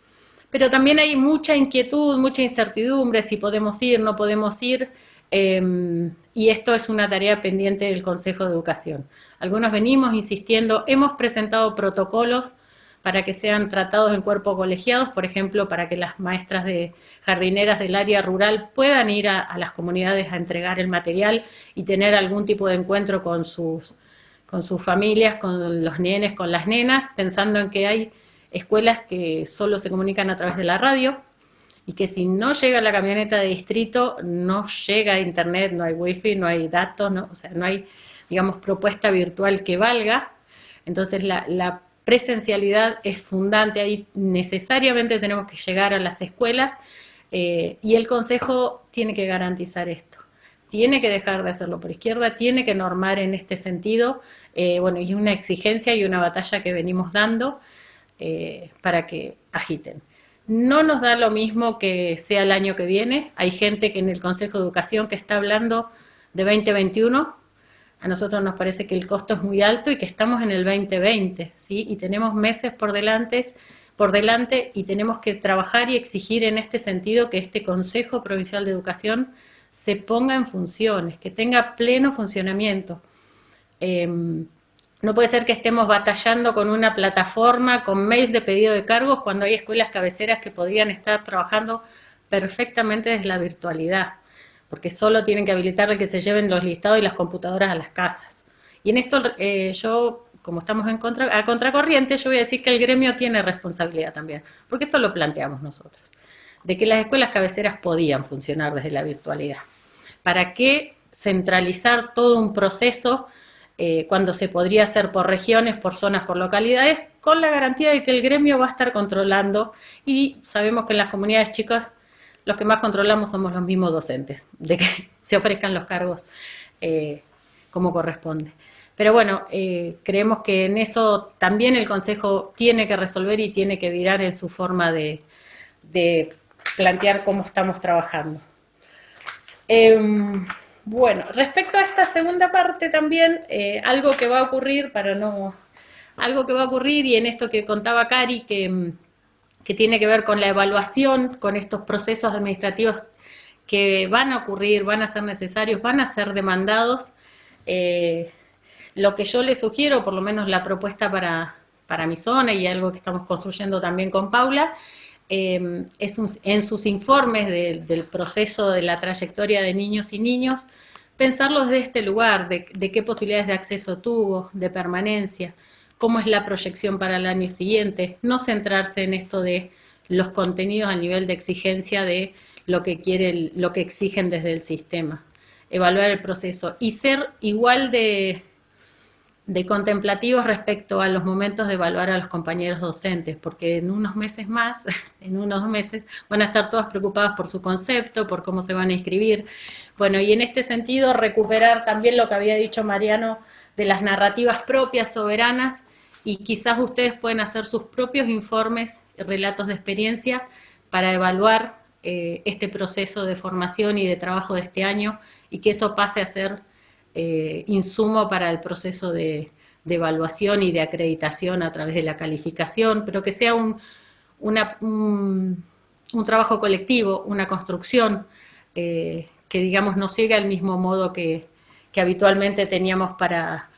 Pero también hay mucha inquietud, mucha incertidumbre, si podemos ir, no podemos ir, y esto es una tarea pendiente del Consejo de Educación. Algunos venimos insistiendo, hemos presentado protocolos para que sean tratados en cuerpo colegiados, por ejemplo, para que las maestras de jardineras del área rural puedan ir a las comunidades a entregar el material y tener algún tipo de encuentro con sus familias, con los nenes, con las nenas, pensando en que hay escuelas que solo se comunican a través de la radio y que si no llega la camioneta de distrito, no llega a internet, no hay wifi, no hay datos, o sea, no hay, digamos, propuesta virtual que valga. Entonces la presencialidad es fundante, ahí necesariamente tenemos que llegar a las escuelas y el Consejo tiene que garantizar esto. Tiene que dejar de hacerlo por izquierda, tiene que normar en este sentido, bueno, y una exigencia y una batalla que venimos dando para que agiten. No nos da lo mismo que sea el año que viene, hay gente que en el Consejo de Educación que está hablando de 2021, a nosotros nos parece que el costo es muy alto y que estamos en el 2020, ¿sí? Y tenemos meses por delante y tenemos que trabajar y exigir en este sentido que este Consejo Provincial de Educación se ponga en funciones, que tenga pleno funcionamiento. No puede ser que estemos batallando con una plataforma, con mails de pedido de cargos, cuando hay escuelas cabeceras que podrían estar trabajando perfectamente desde la virtualidad, porque solo tienen que habilitar el que se lleven los listados y las computadoras a las casas. Y en esto yo, como estamos a contracorriente, yo voy a decir que el gremio tiene responsabilidad también, porque esto lo planteamos nosotros, de que las escuelas cabeceras podían funcionar desde la virtualidad. ¿Para qué centralizar todo un proceso cuando se podría hacer por regiones, por zonas, por localidades, con la garantía de que el gremio va a estar controlando, y sabemos que en las comunidades chicas los que más controlamos somos los mismos docentes, de que se ofrezcan los cargos como corresponde. Pero bueno, creemos que en eso también el Consejo tiene que resolver y tiene que virar en su forma de plantear cómo estamos trabajando. Bueno, respecto a esta segunda parte también, algo que va a ocurrir, algo que va a ocurrir, y en esto que contaba Cari, que tiene que ver con la evaluación, con estos procesos administrativos que van a ocurrir, van a ser necesarios, van a ser demandados. Lo que yo le sugiero, por lo menos la propuesta para mi zona, y algo que estamos construyendo también con Paula, en sus informes del proceso de la trayectoria de niños y niños, pensarlos de este lugar, de qué posibilidades de acceso tuvo, de permanencia, cómo es la proyección para el año siguiente, no centrarse en esto de los contenidos a nivel de exigencia de lo que exigen desde el sistema, evaluar el proceso y ser igual de contemplativos respecto a los momentos de evaluar a los compañeros docentes, porque en unos meses más, en unos meses, van a estar todas preocupadas por su concepto, por cómo se van a inscribir. Bueno, y en este sentido recuperar también lo que había dicho Mariano de las narrativas propias, soberanas, y quizás ustedes pueden hacer sus propios informes, relatos de experiencia, para evaluar este proceso de formación y de trabajo de este año, y que eso pase a ser insumo para el proceso de evaluación y de acreditación a través de la calificación, pero que sea un trabajo colectivo, una construcción que, digamos, no siga el mismo modo que habitualmente teníamos para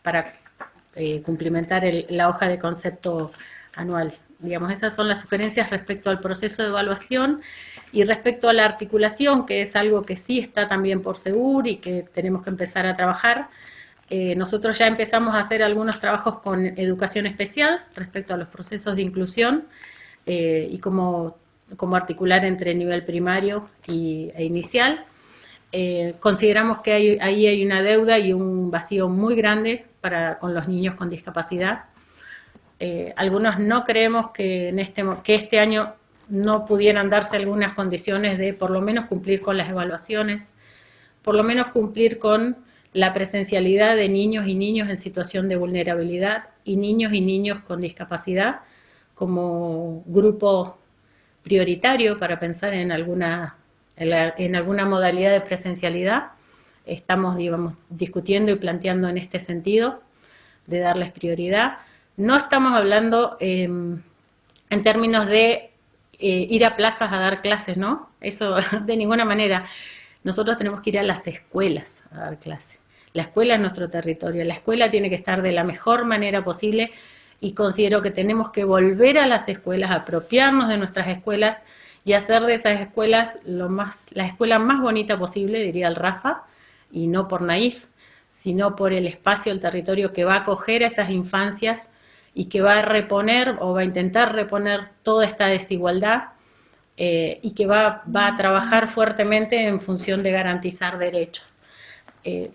cumplimentar la hoja de concepto anual. Digamos, esas son las sugerencias respecto al proceso de evaluación. Y respecto a la articulación, que es algo que sí está también por SEUR y que tenemos que empezar a trabajar, nosotros ya empezamos a hacer algunos trabajos con educación especial respecto a los procesos de inclusión y cómo articular entre nivel primario e inicial. Consideramos que ahí hay una deuda y un vacío muy grande con los niños con discapacidad. Algunos no creemos que este año no pudieran darse algunas condiciones de por lo menos cumplir con las evaluaciones, por lo menos cumplir con la presencialidad de niños y niños en situación de vulnerabilidad y niños con discapacidad como grupo prioritario para pensar en alguna modalidad de presencialidad. Estamos, digamos, discutiendo y planteando en este sentido de darles prioridad. No estamos hablando en términos de ir a plazas a dar clases, ¿no? Eso de ninguna manera. Nosotros tenemos que ir a las escuelas a dar clases. La escuela es nuestro territorio, la escuela tiene que estar de la mejor manera posible y considero que tenemos que volver a las escuelas, apropiarnos de nuestras escuelas y hacer de esas escuelas la escuela más bonita posible, diría el Rafa, y no por naif, sino por el espacio, el territorio que va a acoger a esas infancias y que va a reponer o va a intentar reponer toda esta desigualdad y que va a trabajar fuertemente en función de garantizar derechos.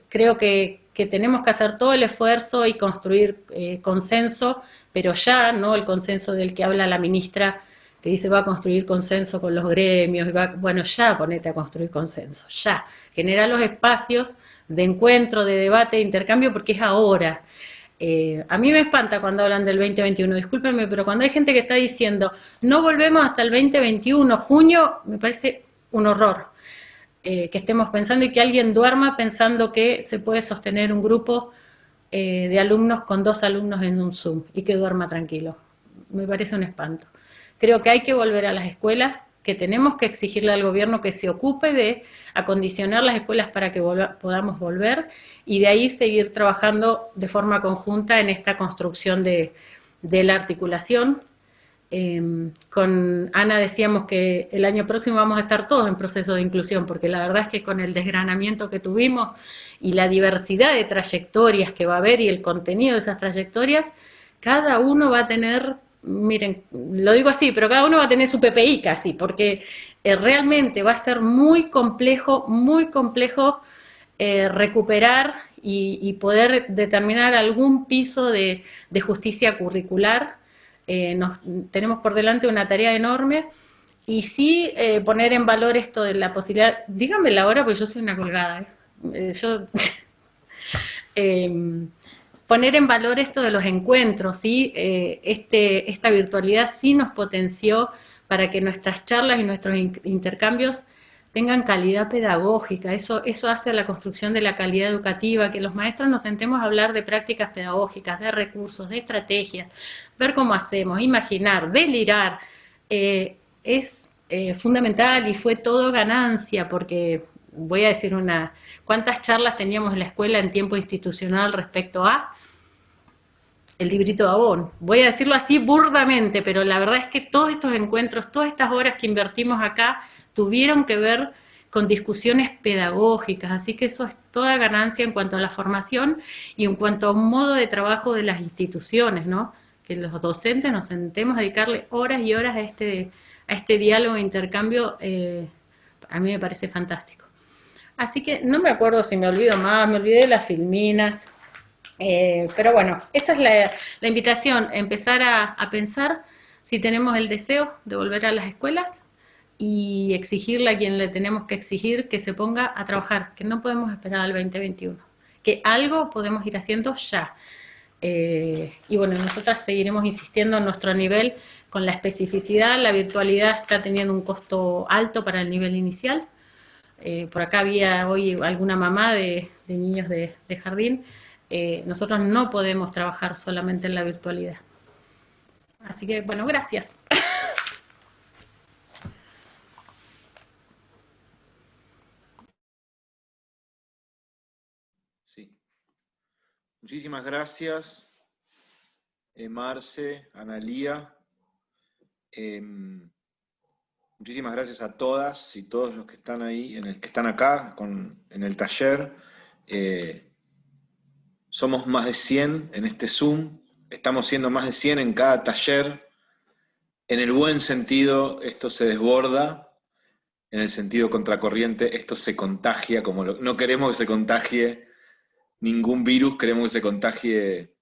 Creo que tenemos que hacer todo el esfuerzo y construir consenso, pero ya, no el consenso del que habla la ministra, que dice va a construir consenso con los gremios, bueno, ya ponete a construir consenso, ya, genera los espacios de encuentro, de debate, de intercambio, porque es ahora. A mí me espanta cuando hablan del 2021, discúlpenme, pero cuando hay gente que está diciendo no volvemos hasta el 2021, junio, me parece un horror que estemos pensando y que alguien duerma pensando que se puede sostener un grupo de alumnos con 2 alumnos en un Zoom y que duerma tranquilo. Me parece un espanto. Creo que hay que volver a las escuelas, que tenemos que exigirle al gobierno que se ocupe de acondicionar las escuelas para que podamos volver y de ahí seguir trabajando de forma conjunta en esta construcción de la articulación. Con Ana decíamos que el año próximo vamos a estar todos en proceso de inclusión, porque la verdad es que con el desgranamiento que tuvimos y la diversidad de trayectorias que va a haber y el contenido de esas trayectorias, cada uno va a tener, miren, lo digo así, pero cada uno va a tener su PPI casi, porque realmente va a ser muy complejo recuperar y poder determinar algún piso de justicia curricular. Tenemos por delante una tarea enorme y sí poner en valor esto de la posibilidad, díganme la hora porque yo soy una colgada, yo eh, poner en valor esto de los encuentros, ¿sí? Esta virtualidad sí nos potenció para que nuestras charlas y nuestros intercambios tengan calidad pedagógica. Eso hace a la construcción de la calidad educativa, que los maestros nos sentemos a hablar de prácticas pedagógicas, de recursos, de estrategias, ver cómo hacemos, imaginar, delirar. Es fundamental y fue todo ganancia, porque voy a decir ¿cuántas charlas teníamos en la escuela en tiempo institucional respecto a el librito de Avon? Voy a decirlo así burdamente, pero la verdad es que todos estos encuentros, todas estas horas que invertimos acá, tuvieron que ver con discusiones pedagógicas, así que eso es toda ganancia en cuanto a la formación y en cuanto a un modo de trabajo de las instituciones, ¿no? Que los docentes nos sentemos a dedicarle horas y horas a este diálogo e intercambio, a mí me parece fantástico. Así que no me acuerdo si me olvido más, me olvidé de las filminas, pero bueno, esa es la invitación, empezar a pensar si tenemos el deseo de volver a las escuelas y exigirle a quien le tenemos que exigir que se ponga a trabajar, que no podemos esperar al 2021, que algo podemos ir haciendo ya. Y bueno, nosotras seguiremos insistiendo en nuestro nivel con la especificidad. La virtualidad está teniendo un costo alto para el nivel inicial. Por acá había hoy alguna mamá de niños de jardín. Nosotros no podemos trabajar solamente en la virtualidad. Así que, bueno, gracias. Sí. Muchísimas gracias, Marce, Analía. Muchísimas gracias a todas y todos los que están ahí, que están acá en el taller. Somos más de 100 en este Zoom, estamos siendo más de 100 en cada taller. En el buen sentido, esto se desborda, en el sentido contracorriente, esto se contagia, no queremos que se contagie ningún virus, queremos que se contagie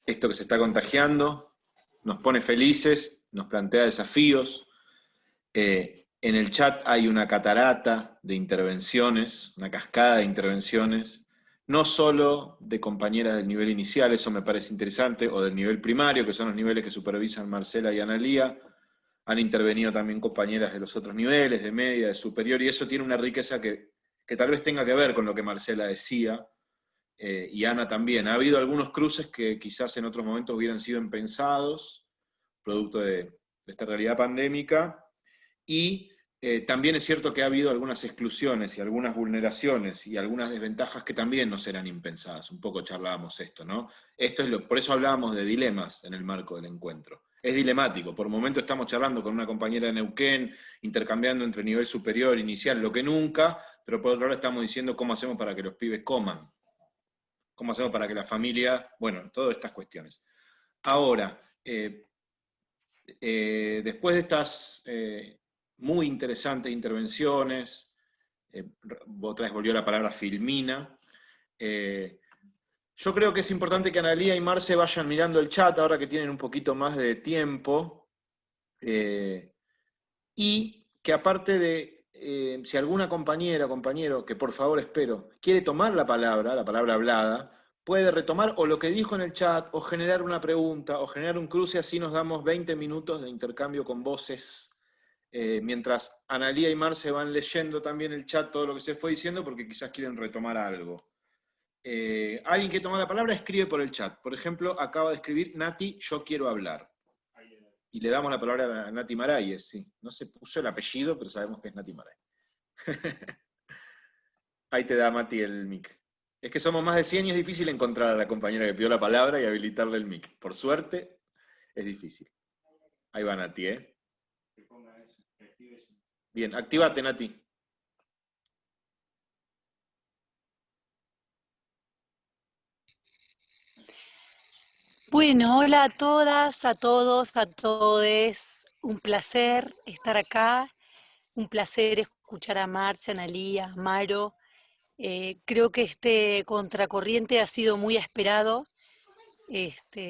esto que se está contagiando, nos pone felices, nos plantea desafíos. En el chat hay una catarata de intervenciones, una cascada de intervenciones, no solo de compañeras del nivel inicial, eso me parece interesante, o del nivel primario, que son los niveles que supervisan Marcela y Analía. Han intervenido también compañeras de los otros niveles, de media, de superior, y eso tiene una riqueza que tal vez tenga que ver con lo que Marcela decía, y Ana también. Ha habido algunos cruces que quizás en otros momentos hubieran sido impensados, producto de esta realidad pandémica, y también es cierto que ha habido algunas exclusiones y algunas vulneraciones y algunas desventajas que también nos eran impensadas. Un poco charlábamos esto, ¿no? Por eso hablábamos de dilemas en el marco del encuentro. Es dilemático, por momento estamos charlando con una compañera de Neuquén, intercambiando entre nivel superior, inicial, lo que nunca, pero por otro lado estamos diciendo cómo hacemos para que los pibes coman, cómo hacemos para que la familia, bueno, todas estas cuestiones. Ahora, después de estas muy interesantes intervenciones, otra vez volvió la palabra filmina, yo creo que es importante que Analía y Marce vayan mirando el chat ahora que tienen un poquito más de tiempo, y que aparte de, si alguna compañera o compañero, que por favor espero, quiere tomar la palabra hablada, puede retomar o lo que dijo en el chat, o generar una pregunta, o generar un cruce, así nos damos 20 minutos de intercambio con voces, mientras Analía y Marce van leyendo también el chat, todo lo que se fue diciendo, porque quizás quieren retomar algo. Alguien que toma la palabra escribe por el chat. Por ejemplo, acaba de escribir Nati, yo quiero hablar. Y le damos la palabra a Nati Marayes, sí. No se puso el apellido, pero sabemos que es Nati Marayes. Ahí te da, Mati, el mic. Es que somos más de 100 y es difícil encontrar a la compañera que pidió la palabra y habilitarle el mic. Por suerte, es difícil. Ahí va Nati, ¿eh? Bien, activate, Nati. Bueno, hola a todas, a todos, a todes. Un placer estar acá, un placer escuchar a Marcia, a Analía, a Maro. Creo que este contracorriente ha sido muy esperado,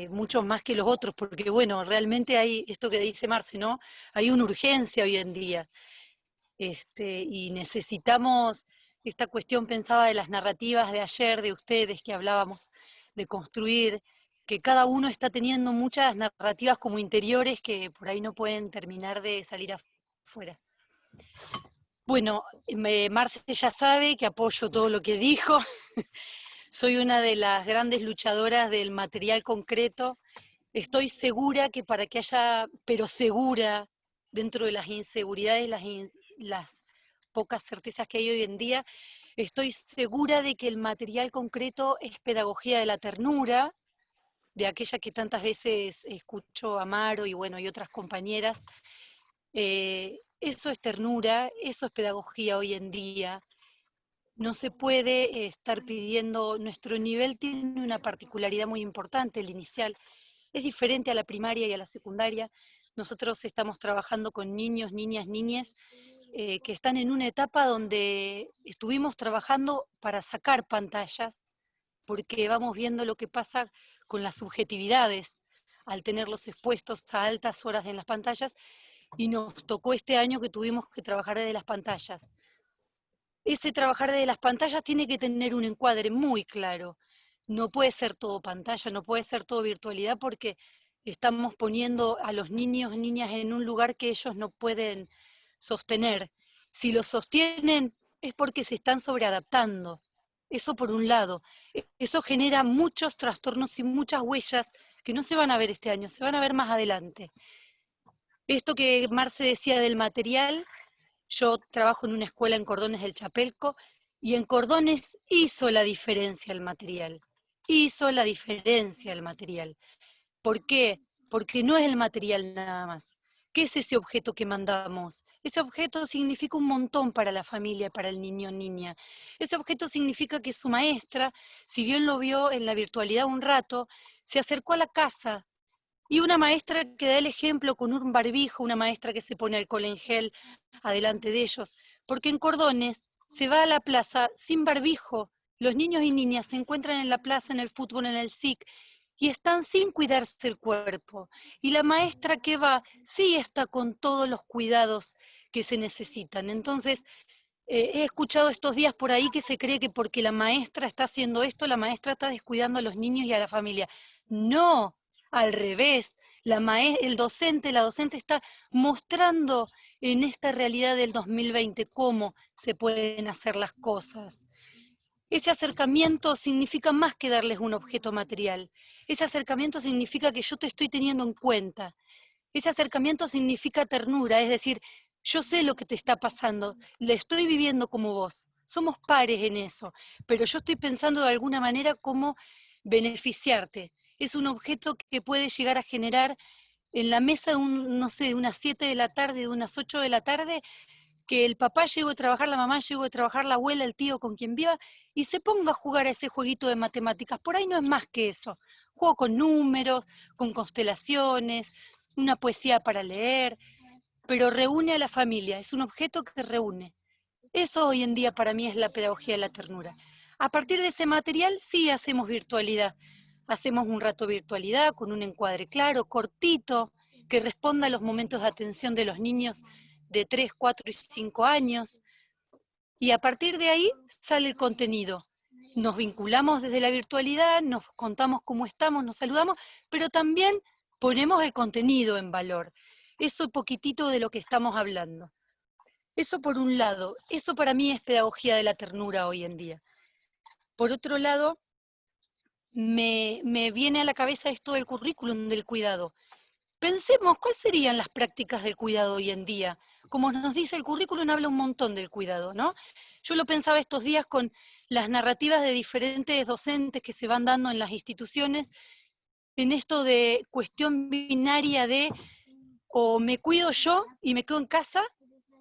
mucho más que los otros, porque bueno, realmente hay esto que dice Marce, ¿no? Hay una urgencia hoy en día, y necesitamos esta cuestión, pensaba de las narrativas de ayer, de ustedes que hablábamos de construir, que cada uno está teniendo muchas narrativas como interiores que por ahí no pueden terminar de salir afuera. Bueno, Marce ya sabe que apoyo todo lo que dijo. Soy una de las grandes luchadoras del material concreto. Estoy segura que para que haya, pero segura, dentro de las inseguridades, las pocas certezas que hay hoy en día, estoy segura de que el material concreto es pedagogía de la ternura, de aquella que tantas veces escucho a Maro y bueno, y otras compañeras. Eso es ternura, eso es pedagogía hoy en día. No se puede estar pidiendo, nuestro nivel tiene una particularidad muy importante, el inicial. Es diferente a la primaria y a la secundaria. Nosotros estamos trabajando con niños, niñas, niñes, que están en una etapa donde estuvimos trabajando para sacar pantallas, porque vamos viendo lo que pasa con las subjetividades al tenerlos expuestos a altas horas en las pantallas, y nos tocó este año que tuvimos que trabajar desde las pantallas. Ese trabajar desde las pantallas tiene que tener un encuadre muy claro. No puede ser todo pantalla, no puede ser todo virtualidad, porque estamos poniendo a los niños y niñas en un lugar que ellos no pueden sostener. Si lo sostienen es porque se están sobreadaptando. Eso por un lado. Eso genera muchos trastornos y muchas huellas que no se van a ver este año, se van a ver más adelante. Esto que Marce decía del material, yo trabajo en una escuela en Cordones del Chapelco, y en Cordones hizo la diferencia el material. Hizo la diferencia el material. ¿Por qué? Porque no es el material nada más. ¿Qué es ese objeto que mandamos? Ese objeto significa un montón para la familia, para el niño o niña. Ese objeto significa que su maestra, si bien lo vio en la virtualidad un rato, se acercó a la casa. Y una maestra que da el ejemplo con un barbijo, una maestra que se pone alcohol en gel adelante de ellos, porque en Cordones se va a la plaza sin barbijo. Los niños y niñas se encuentran en la plaza, en el fútbol, en el SIC, y están sin cuidarse el cuerpo. Y la maestra que va, sí está con todos los cuidados que se necesitan. Entonces, he escuchado estos días por ahí que se cree que porque la maestra está haciendo esto, la maestra está descuidando a los niños y a la familia. No, al revés. El docente, la docente está mostrando en esta realidad del 2020 cómo se pueden hacer las cosas. Ese acercamiento significa más que darles un objeto material. Ese acercamiento significa que yo te estoy teniendo en cuenta. Ese acercamiento significa ternura, es decir, yo sé lo que te está pasando, le estoy viviendo como vos, somos pares en eso, pero yo estoy pensando de alguna manera cómo beneficiarte. Es un objeto que puede llegar a generar en la mesa de no sé, de unas 7 de la tarde, de unas 8 de la tarde, que el papá llegó a trabajar, la mamá llegó a trabajar, la abuela, el tío con quien viva, y se ponga a jugar a ese jueguito de matemáticas. Por ahí no es más que eso. Juego con números, con constelaciones, una poesía para leer, pero reúne a la familia, es un objeto que reúne. Eso hoy en día para mí es la pedagogía de la ternura. A partir de ese material sí hacemos virtualidad. Hacemos un rato virtualidad con un encuadre claro, cortito, que responda a los momentos de atención de los niños de 3, 4 y 5 años. Y a partir de ahí sale el contenido. Nos vinculamos desde la virtualidad, nos contamos cómo estamos, nos saludamos, pero también ponemos el contenido en valor. Eso poquitito de lo que estamos hablando. Eso por un lado, eso para mí es pedagogía de la ternura hoy en día. Por otro lado, me viene a la cabeza esto del currículum del cuidado. Pensemos, ¿cuáles serían las prácticas del cuidado hoy en día? Como nos dice el currículum, habla un montón del cuidado, ¿no? Yo lo pensaba estos días con las narrativas de diferentes docentes que se van dando en las instituciones, en esto de cuestión binaria de o me cuido yo y me quedo en casa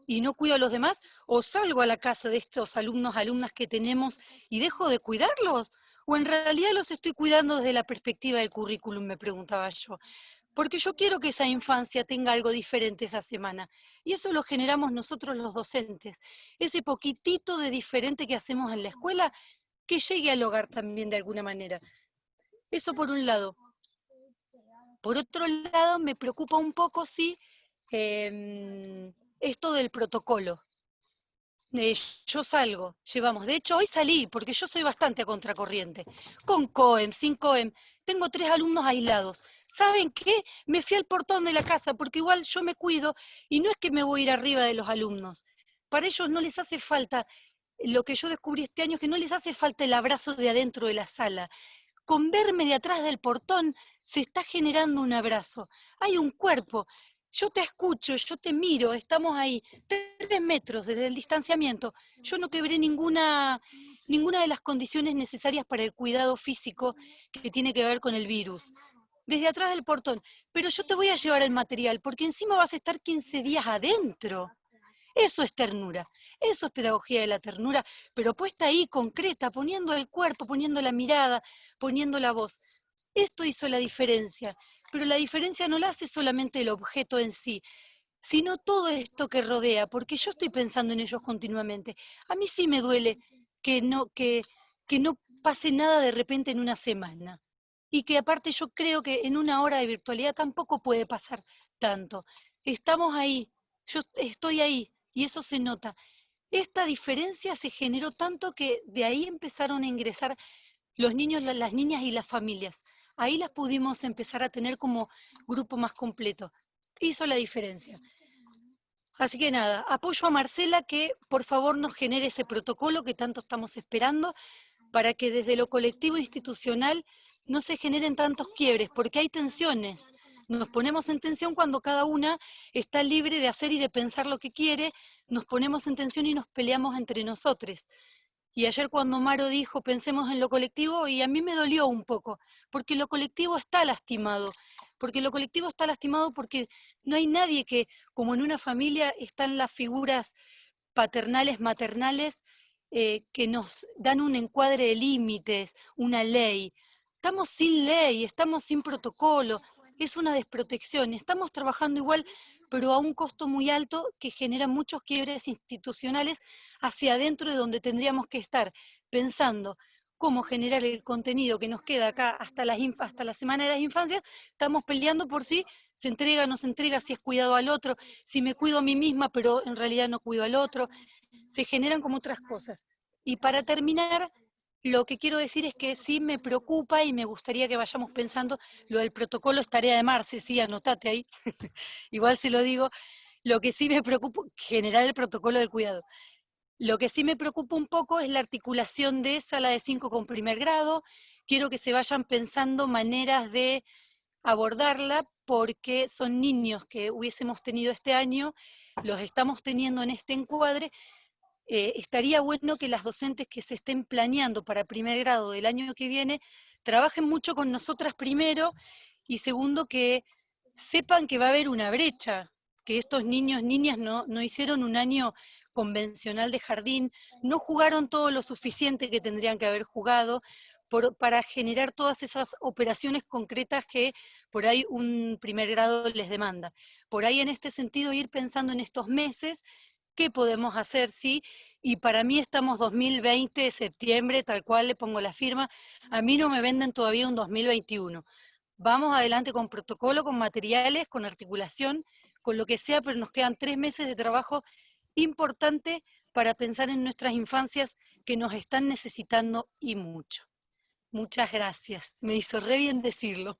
y no cuido a los demás, o salgo a la casa de estos alumnos, alumnas que tenemos y dejo de cuidarlos, o en realidad los estoy cuidando desde la perspectiva del currículum, me preguntaba yo. porque yo quiero que esa infancia tenga algo diferente esa semana. Y eso lo generamos nosotros los docentes. Ese poquitito de diferente que hacemos en la escuela, que llegue al hogar también de alguna manera. Eso por un lado. Por otro lado, me preocupa un poco, sí, esto del protocolo. Yo salgo, llevamos, de hecho hoy salí, porque yo soy bastante a contracorriente, con COEM, sin COEM, tengo 3 alumnos aislados. ¿Saben qué? Me fui al portón de la casa, porque igual yo me cuido, y no es que me voy a ir arriba de los alumnos. Para ellos no les hace falta, lo que yo descubrí este año, es que no les hace falta el abrazo de adentro de la sala. Con verme de atrás del portón se está generando un abrazo. Hay un cuerpo. Yo te escucho, yo te miro, estamos ahí, 3 metros desde el distanciamiento. Yo no quebré ninguna de las condiciones necesarias para el cuidado físico que tiene que ver con el virus. Desde atrás del portón. Pero yo te voy a llevar el material, porque encima vas a estar 15 días adentro. Eso es ternura, eso es pedagogía de la ternura, pero puesta ahí, concreta, poniendo el cuerpo, poniendo la mirada, poniendo la voz. Esto hizo la diferencia, pero la diferencia no la hace solamente el objeto en sí, sino todo esto que rodea, porque yo estoy pensando en ellos continuamente. A mí sí me duele que no pase nada de repente en una semana, y que aparte yo creo que en una hora de virtualidad tampoco puede pasar tanto. Estamos ahí, yo estoy ahí, y eso se nota. Esta diferencia se generó tanto que de ahí empezaron a ingresar los niños, las niñas y las familias. Ahí las pudimos empezar a tener como grupo más completo. Hizo la diferencia. Así que nada, apoyo a Marcela que por favor nos genere ese protocolo que tanto estamos esperando para que desde lo colectivo institucional no se generen tantos quiebres, porque hay tensiones. Nos ponemos en tensión cuando cada una está libre de hacer y de pensar lo que quiere, nos ponemos en tensión y nos peleamos entre nosotros. Y ayer cuando Maro dijo pensemos en lo colectivo, y a mí me dolió un poco, porque lo colectivo está lastimado, porque no hay nadie que, como en una familia están las figuras paternales, maternales, que nos dan un encuadre de límites, una ley. Estamos sin ley, estamos sin protocolo, es una desprotección, estamos trabajando igual, pero a un costo muy alto que genera muchos quiebres institucionales hacia adentro de donde tendríamos que estar, pensando cómo generar el contenido que nos queda acá hasta la Semana de las Infancias. Estamos peleando por si se entrega, no se entrega, si es cuidado al otro, si me cuido a mí misma, pero en realidad no cuido al otro. Se generan como otras cosas. Y para terminar, lo que quiero decir es que sí me preocupa y me gustaría que vayamos pensando, lo del protocolo es tarea de Marce, sí, anotate ahí, igual se lo digo, lo que sí me preocupa, generar el protocolo del cuidado. Lo que sí me preocupa un poco es la articulación de sala de 5 con primer grado. Quiero que se vayan pensando maneras de abordarla, porque son niños que hubiésemos tenido este año, los estamos teniendo en este encuadre. Estaría bueno que las docentes que se estén planeando para primer grado del año que viene trabajen mucho con nosotras primero, y segundo que sepan que va a haber una brecha, que estos niños, niñas no hicieron un año convencional de jardín, no jugaron todo lo suficiente que tendrían que haber jugado para generar todas esas operaciones concretas que por ahí un primer grado les demanda. Por ahí en este sentido ir pensando en estos meses, ¿qué podemos hacer? Sí, y para mí estamos 2020, septiembre, tal cual le pongo la firma, a mí no me venden todavía un 2021. Vamos adelante con protocolo, con materiales, con articulación, con lo que sea, pero nos quedan 3 meses de trabajo importante para pensar en nuestras infancias que nos están necesitando y mucho. Muchas gracias, me hizo re bien decirlo.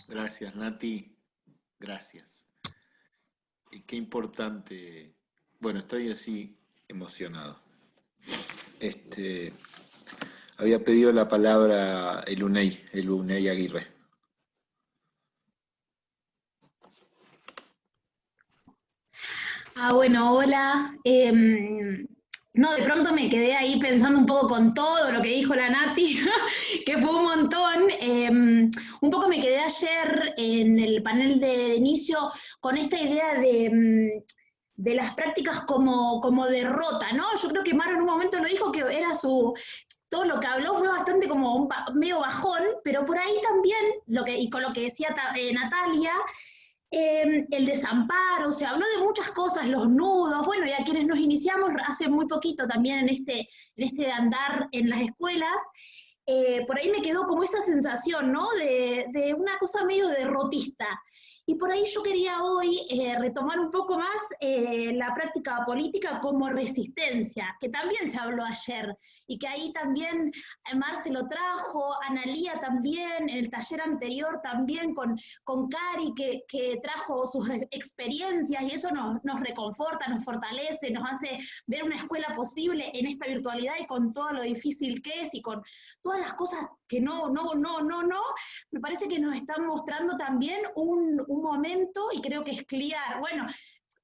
Gracias, Nati, gracias. Y qué importante, bueno, estoy así emocionado. Había pedido la palabra el Unei Aguirre. Bueno, hola. No, de pronto me quedé ahí pensando un poco con todo lo que dijo la Nati, que fue un montón. Un poco me quedé ayer en el panel de inicio con esta idea de las prácticas como derrota, ¿no? Yo creo que Maro en un momento lo dijo, que era todo lo que habló fue bastante como medio bajón, pero por ahí también, y con lo que decía Natalia, el desamparo, se habló de muchas cosas, los nudos, bueno, y a quienes nos iniciamos hace muy poquito también en este de andar en las escuelas, por ahí me quedó como esa sensación, ¿no? De una cosa medio derrotista. Y por ahí yo quería hoy retomar un poco más la práctica política como resistencia, que también se habló ayer, y que ahí también Marce lo trajo, Analía también, en el taller anterior también con Cari, que trajo sus experiencias, y eso nos reconforta, nos fortalece, nos hace ver una escuela posible en esta virtualidad y con todo lo difícil que es, y con todas las cosas que no, me parece que nos están mostrando también un momento, y creo que es clear, bueno,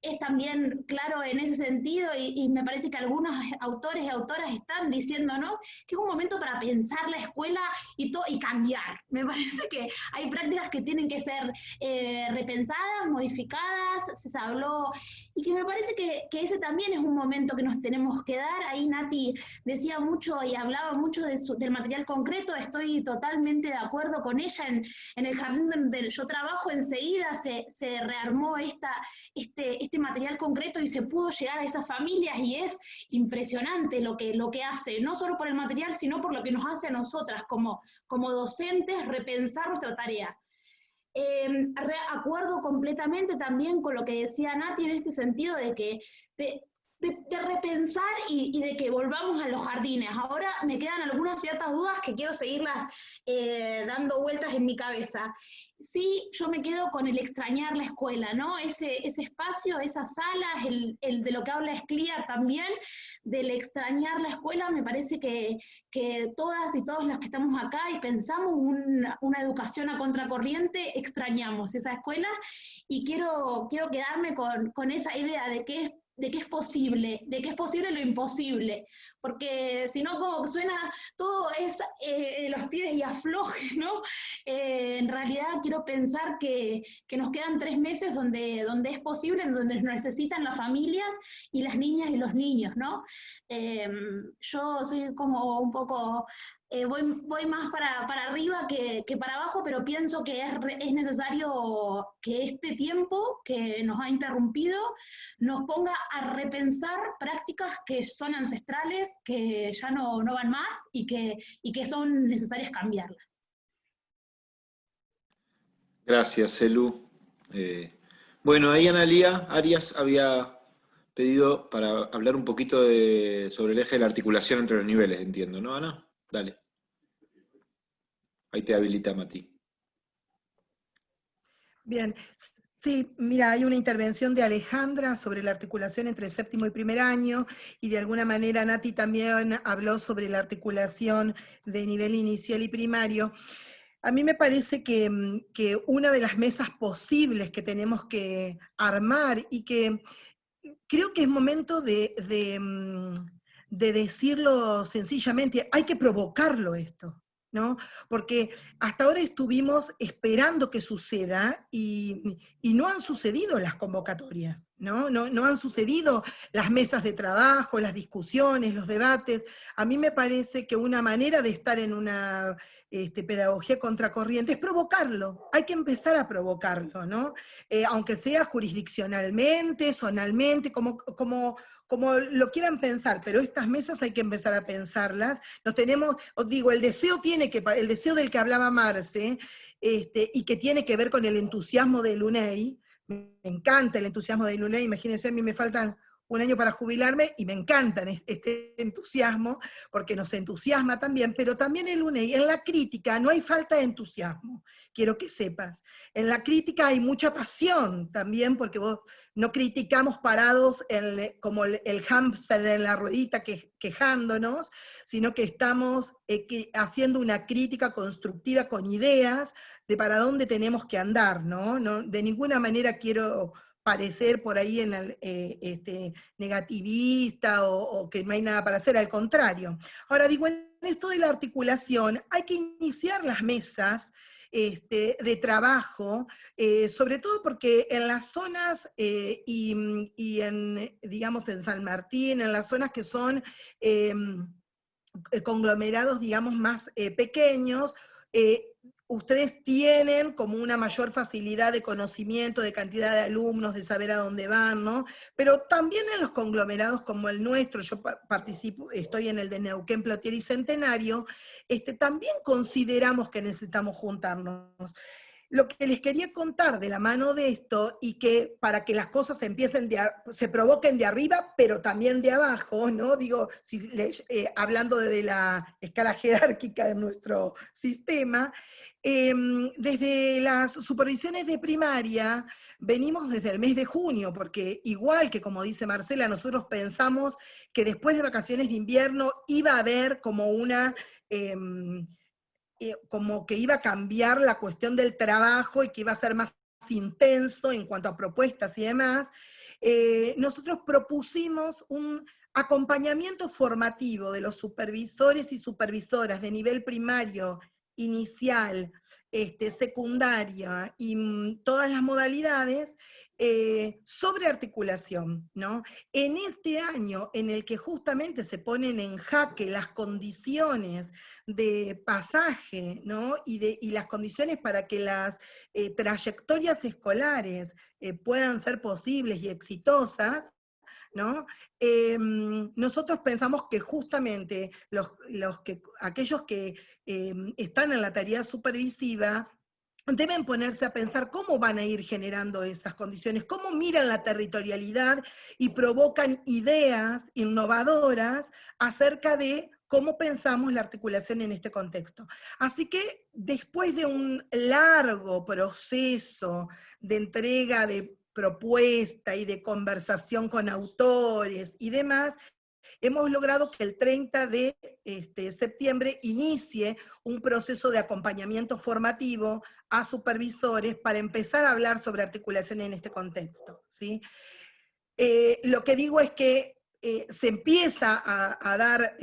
es también claro en ese sentido, y me parece que algunos autores y autoras están diciendo, ¿no?, que es un momento para pensar la escuela y cambiar. Me parece que hay prácticas que tienen que ser repensadas, modificadas, se habló, y que me parece que ese también es un momento que nos tenemos que dar. Ahí Nati decía mucho y hablaba mucho del material concreto, estoy totalmente de acuerdo con ella. En el jardín donde yo trabajo, enseguida se rearmó este material concreto y se pudo llegar a esas familias, y es impresionante lo que hace, no solo por el material, sino por lo que nos hace a nosotras como docentes repensar nuestra tarea. Acuerdo completamente también con lo que decía Nati en este sentido de que de repensar y de que volvamos a los jardines. Ahora me quedan algunas ciertas dudas que quiero seguirlas dando vueltas en mi cabeza. Sí, yo me quedo con el extrañar la escuela, ¿no? Ese espacio, esas salas, el de lo que habla Escliar también, del extrañar la escuela. Me parece que todas y todos los que estamos acá y pensamos una educación a contracorriente, extrañamos esa escuela, y quiero quedarme con esa idea de que es posible lo imposible, porque si no, como suena, todo es los tires y aflojes, ¿no? En realidad quiero pensar que nos quedan 3 meses donde es posible, en donde nos necesitan las familias y las niñas y los niños, ¿no? Yo soy como un poco... voy más para arriba que para abajo, pero pienso que es necesario que este tiempo que nos ha interrumpido nos ponga a repensar prácticas que son ancestrales, que ya no van más, y que son necesarias cambiarlas. Gracias, Elu. Bueno, ahí Analía Arias había pedido para hablar un poquito sobre el eje de la articulación entre los niveles, entiendo, ¿no, Ana? Dale. Ahí te habilita Mati. Bien, sí, mira, hay una intervención de Alejandra sobre la articulación entre séptimo y primer año, y de alguna manera Nati también habló sobre la articulación de nivel inicial y primario. A mí me parece que una de las mesas posibles que tenemos que armar, y que creo que es momento de decirlo sencillamente, hay que provocarlo esto, ¿no? Porque hasta ahora estuvimos esperando que suceda y no han sucedido las convocatorias, ¿no? No han sucedido las mesas de trabajo, las discusiones, los debates. A mí me parece que una manera de estar en una pedagogía contracorriente es provocarlo, hay que empezar a provocarlo, ¿no? Aunque sea jurisdiccionalmente, zonalmente, como lo quieran pensar, pero estas mesas hay que empezar a pensarlas. Nos tenemos, os digo, el deseo del que hablaba Marce, y que tiene que ver con el entusiasmo de UNEI. Me encanta el entusiasmo de UNEI, imagínense, a mí me faltan un año para jubilarme y me encanta este entusiasmo, porque nos entusiasma también, pero también el UNEI, en la crítica no hay falta de entusiasmo, quiero que sepas. En la crítica hay mucha pasión también, porque vos no criticamos parados como el hámster en la ruedita quejándonos, sino que estamos haciendo una crítica constructiva con ideas de para dónde tenemos que andar, ¿no? De ninguna manera quiero parecer por ahí negativista o que no hay nada para hacer, al contrario. Ahora digo, en esto de la articulación hay que iniciar las mesas de trabajo, sobre todo porque en las zonas y digamos en San Martín, en las zonas que son conglomerados, digamos, más pequeños, ustedes tienen como una mayor facilidad de conocimiento, de cantidad de alumnos, de saber a dónde van, ¿no? Pero también en los conglomerados como el nuestro, yo participo, estoy en el de Neuquén, Plotier y Centenario, también consideramos que necesitamos juntarnos. Lo que les quería contar de la mano de esto, y que para que las cosas se provoquen de arriba, pero también de abajo, ¿no? Digo, hablando de la escala jerárquica de nuestro sistema, desde las supervisiones de primaria, venimos desde el mes de junio, porque igual que como dice Marcela, nosotros pensamos que después de vacaciones de invierno iba a haber como una... como que iba a cambiar la cuestión del trabajo y que iba a ser más intenso en cuanto a propuestas y demás, nosotros propusimos un acompañamiento formativo de los supervisores y supervisoras de nivel primario, inicial, secundaria y todas las modalidades, sobre articulación, ¿no? En este año en el que justamente se ponen en jaque las condiciones de pasaje, ¿no? Y las condiciones para que las trayectorias escolares puedan ser posibles y exitosas, ¿no? Nosotros pensamos que justamente aquellos que están en la tarea supervisiva deben ponerse a pensar cómo van a ir generando esas condiciones, cómo miran la territorialidad y provocan ideas innovadoras acerca de cómo pensamos la articulación en este contexto. Así que después de un largo proceso de entrega de propuesta y de conversación con autores y demás, hemos logrado que el 30 de septiembre inicie un proceso de acompañamiento formativo a supervisores para empezar a hablar sobre articulación en este contexto, ¿sí? Lo que digo es que se empieza a dar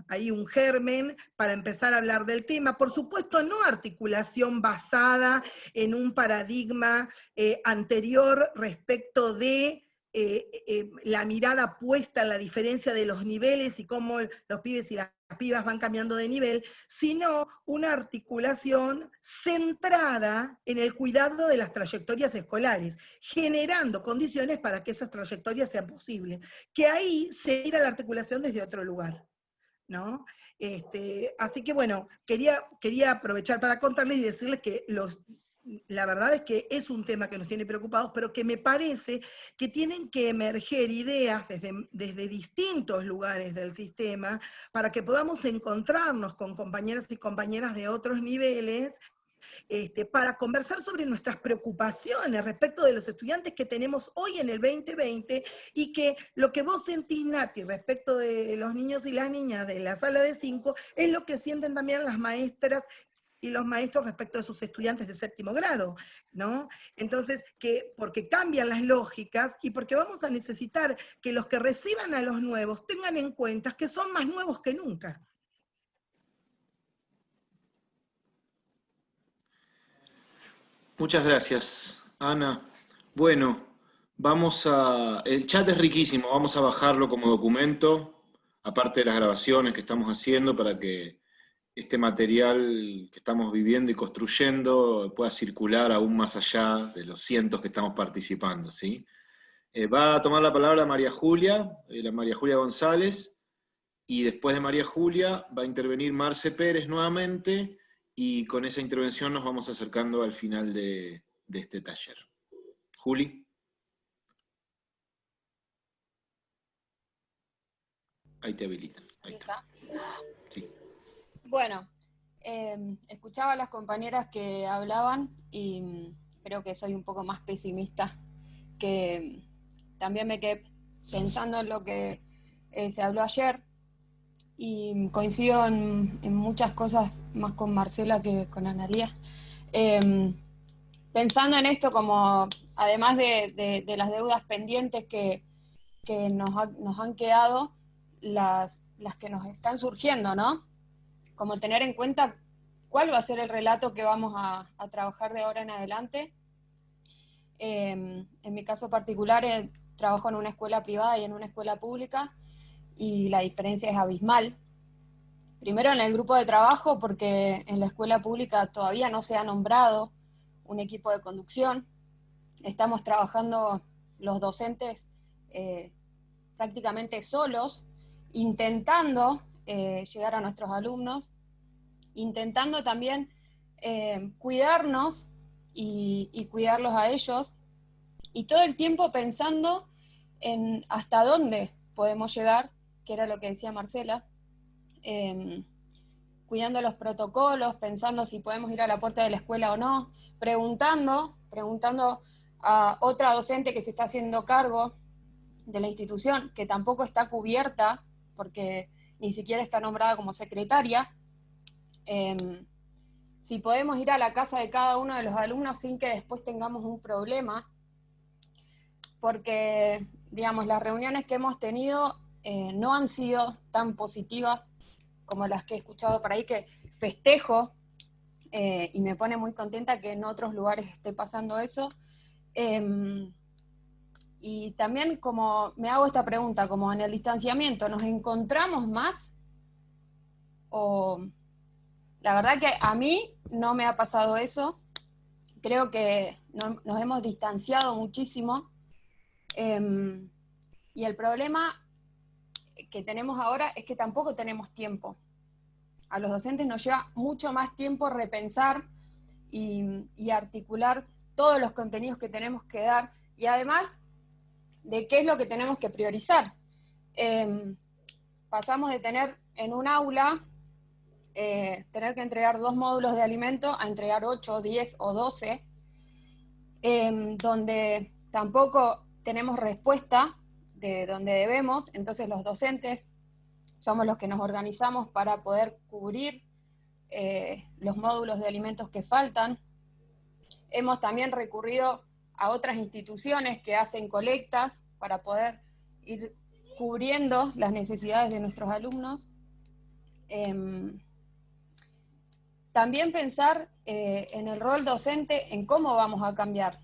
ahí un germen para empezar a hablar del tema. Por supuesto, no articulación basada en un paradigma anterior respecto de la mirada puesta en la diferencia de los niveles y cómo los pibes y las pibas van cambiando de nivel, sino una articulación centrada en el cuidado de las trayectorias escolares, generando condiciones para que esas trayectorias sean posibles. Que ahí se irá la articulación desde otro lugar, ¿no? Así que bueno, quería aprovechar para contarles y decirles que la verdad es que es un tema que nos tiene preocupados, pero que me parece que tienen que emerger ideas desde distintos lugares del sistema para que podamos encontrarnos con compañeras y compañeras de otros niveles, para conversar sobre nuestras preocupaciones respecto de los estudiantes que tenemos hoy en el 2020, y que lo que vos sentís, Nati, respecto de los niños y las niñas de la sala de 5, es lo que sienten también las maestras y los maestros respecto de sus estudiantes de séptimo grado, ¿no? Entonces, porque cambian las lógicas y porque vamos a necesitar que los que reciban a los nuevos tengan en cuenta que son más nuevos que nunca. Muchas gracias, Ana. Bueno, el chat es riquísimo, vamos a bajarlo como documento, aparte de las grabaciones que estamos haciendo, para que este material que estamos viviendo y construyendo pueda circular aún más allá de los cientos que estamos participando, ¿sí? Va a tomar la palabra María Julia González, y después de María Julia va a intervenir Marce Pérez nuevamente, y con esa intervención nos vamos acercando al final de este taller. Juli. Ahí te habilitan. Ahí está. Sí. Bueno, escuchaba a las compañeras que hablaban y creo que soy un poco más pesimista, que también me quedé pensando en lo que se habló ayer, y coincido en muchas cosas más con Marcela que con Analía. Pensando en esto como, además de las deudas pendientes que nos han quedado, las que nos están surgiendo, ¿no? Como tener en cuenta cuál va a ser el relato que vamos a trabajar de ahora en adelante. En mi caso particular, trabajo en una escuela privada y en una escuela pública, y la diferencia es abismal. Primero en el grupo de trabajo, porque en la escuela pública todavía no se ha nombrado un equipo de conducción. Estamos trabajando los docentes prácticamente solos, intentando llegar a nuestros alumnos, intentando también cuidarnos y cuidarlos a ellos, y todo el tiempo pensando en hasta dónde podemos llegar, que era lo que decía Marcela, cuidando los protocolos, pensando si podemos ir a la puerta de la escuela o no, preguntando a otra docente que se está haciendo cargo de la institución, que tampoco está cubierta, porque ni siquiera está nombrada como secretaria, si podemos ir a la casa de cada uno de los alumnos sin que después tengamos un problema, porque, digamos, las reuniones que hemos tenido no han sido tan positivas como las que he escuchado por ahí, que festejo, y me pone muy contenta que en otros lugares esté pasando eso. Y también como me hago esta pregunta, como en el distanciamiento, ¿nos encontramos más? O la verdad que a mí no me ha pasado eso, creo que nos hemos distanciado muchísimo, y el problema que tenemos ahora es que tampoco tenemos tiempo. A los docentes nos lleva mucho más tiempo repensar y articular todos los contenidos que tenemos que dar, y además de qué es lo que tenemos que priorizar. Pasamos de tener en un aula, tener que entregar 2 módulos de alimento, a entregar 8, 10 o 12, donde tampoco tenemos respuesta de donde debemos, entonces los docentes somos los que nos organizamos para poder cubrir los módulos de alimentos que faltan. Hemos también recurrido a otras instituciones que hacen colectas para poder ir cubriendo las necesidades de nuestros alumnos. También pensar en el rol docente, en cómo vamos a cambiar.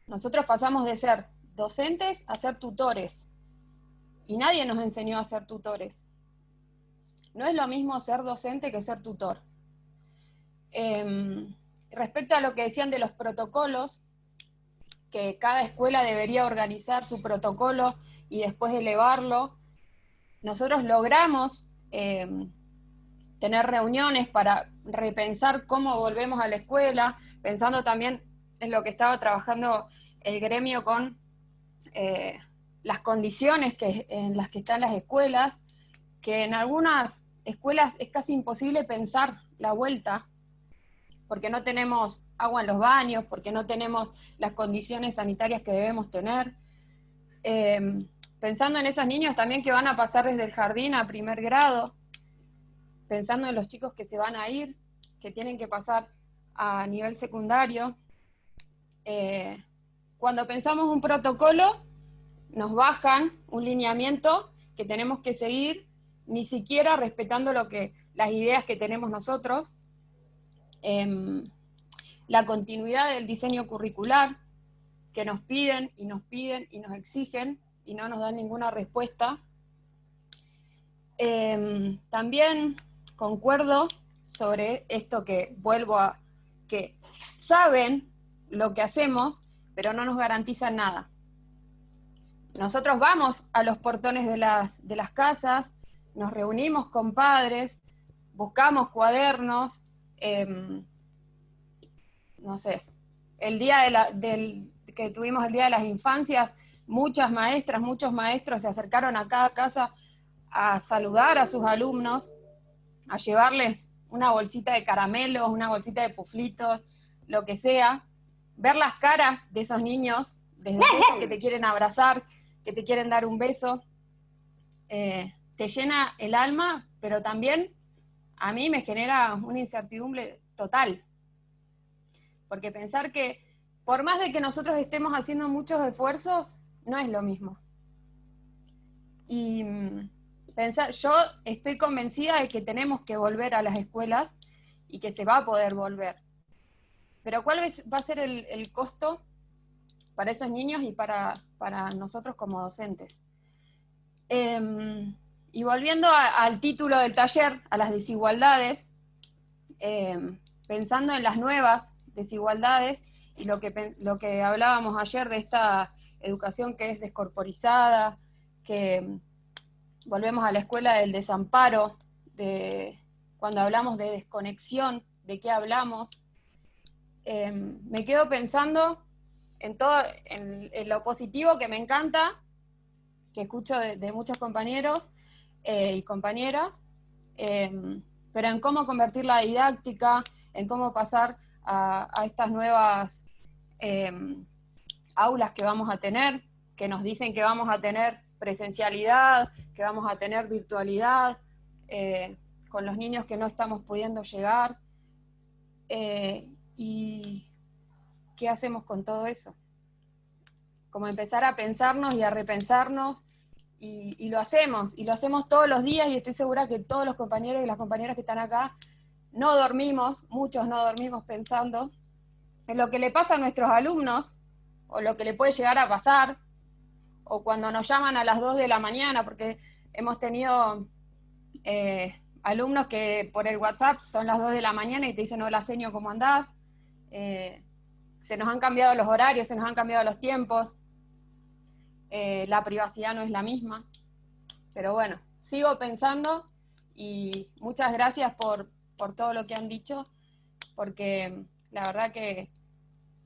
Nosotros pasamos de ser docentes a ser tutores, y nadie nos enseñó a ser tutores. No es lo mismo ser docente que ser tutor. Respecto a lo que decían de los protocolos, que cada escuela debería organizar su protocolo y después elevarlo, nosotros logramos tener reuniones para repensar cómo volvemos a la escuela, pensando también en lo que estaba trabajando el gremio con las condiciones en las que están las escuelas, que en algunas escuelas es casi imposible pensar la vuelta, porque no tenemos agua en los baños, porque no tenemos las condiciones sanitarias que debemos tener. Pensando en esos niños también que van a pasar desde el jardín a primer grado, pensando en los chicos que se van a ir, que tienen que pasar a nivel secundario. Cuando pensamos un protocolo, nos bajan un lineamiento que tenemos que seguir, ni siquiera respetando las ideas que tenemos nosotros. La continuidad del diseño curricular, que nos piden y nos exigen, y no nos dan ninguna respuesta. También concuerdo sobre esto que que saben lo que hacemos, pero no nos garantizan nada. Nosotros vamos a los portones de las casas, nos reunimos con padres, buscamos cuadernos, no sé, el día que tuvimos el Día de las Infancias, muchas maestras, muchos maestros se acercaron a cada casa a saludar a sus alumnos, a llevarles una bolsita de caramelos, una bolsita de puflitos, lo que sea, ver las caras de esos niños, desde esos que te quieren abrazar, que te quieren dar un beso, te llena el alma, pero también a mí me genera una incertidumbre total. Porque pensar que por más de que nosotros estemos haciendo muchos esfuerzos, no es lo mismo. Y yo estoy convencida de que tenemos que volver a las escuelas y que se va a poder volver. Pero ¿cuál va a ser el costo para esos niños y para nosotros como docentes? Y volviendo al título del taller, a las desigualdades, pensando en las nuevas desigualdades y lo que hablábamos ayer de esta educación que es descorporizada, que volvemos a la escuela del desamparo, cuando hablamos de desconexión, ¿de qué hablamos? Me quedo pensando en lo positivo que me encanta, que escucho de muchos compañeros y compañeras, pero en cómo convertir la didáctica, en cómo pasar a estas nuevas aulas que vamos a tener, que nos dicen que vamos a tener presencialidad, que vamos a tener virtualidad, con los niños que no estamos pudiendo llegar, y ¿qué hacemos con todo eso? Como empezar a pensarnos y a repensarnos, y lo hacemos todos los días, y estoy segura que todos los compañeros y las compañeras que están acá no dormimos, muchos no dormimos pensando en lo que le pasa a nuestros alumnos, o lo que le puede llegar a pasar, o cuando nos llaman a las 2 de la mañana, porque hemos tenido alumnos que por el WhatsApp son las 2 de la mañana y te dicen, hola señor, ¿cómo andás? Se nos han cambiado los horarios, se nos han cambiado los tiempos, la privacidad no es la misma, pero bueno, sigo pensando, y muchas gracias por todo lo que han dicho, porque la verdad que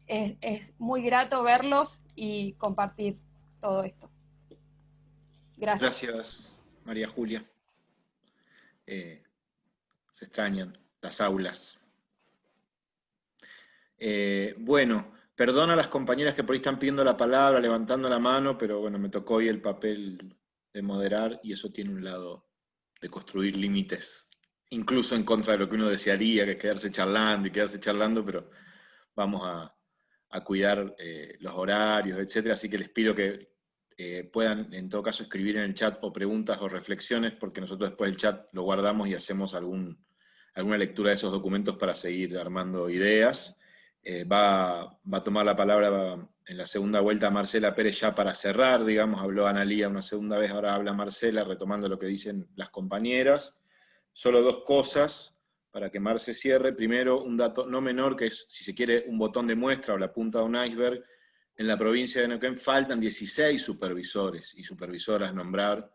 es muy grato verlos y compartir todo esto. Gracias. Gracias, María Julia. Se extrañan las aulas. Bueno, perdona a las compañeras que por ahí están pidiendo la palabra, levantando la mano, pero bueno, me tocó hoy el papel de moderar, y eso tiene un lado de construir límites, incluso en contra de lo que uno desearía, que es quedarse charlando, pero vamos a cuidar los horarios, etcétera, así que les pido que puedan en todo caso escribir en el chat o preguntas o reflexiones, porque nosotros después el chat lo guardamos y hacemos alguna lectura de esos documentos para seguir armando ideas. Va a tomar la palabra en la segunda vuelta Marcela Pérez ya para cerrar, digamos, habló Analía una segunda vez, ahora habla Marcela, retomando lo que dicen las compañeras. Solo dos cosas para que Marce cierre. Primero, un dato no menor, que es, si se quiere, un botón de muestra o la punta de un iceberg. En la provincia de Neuquén faltan 16 supervisores y supervisoras a nombrar,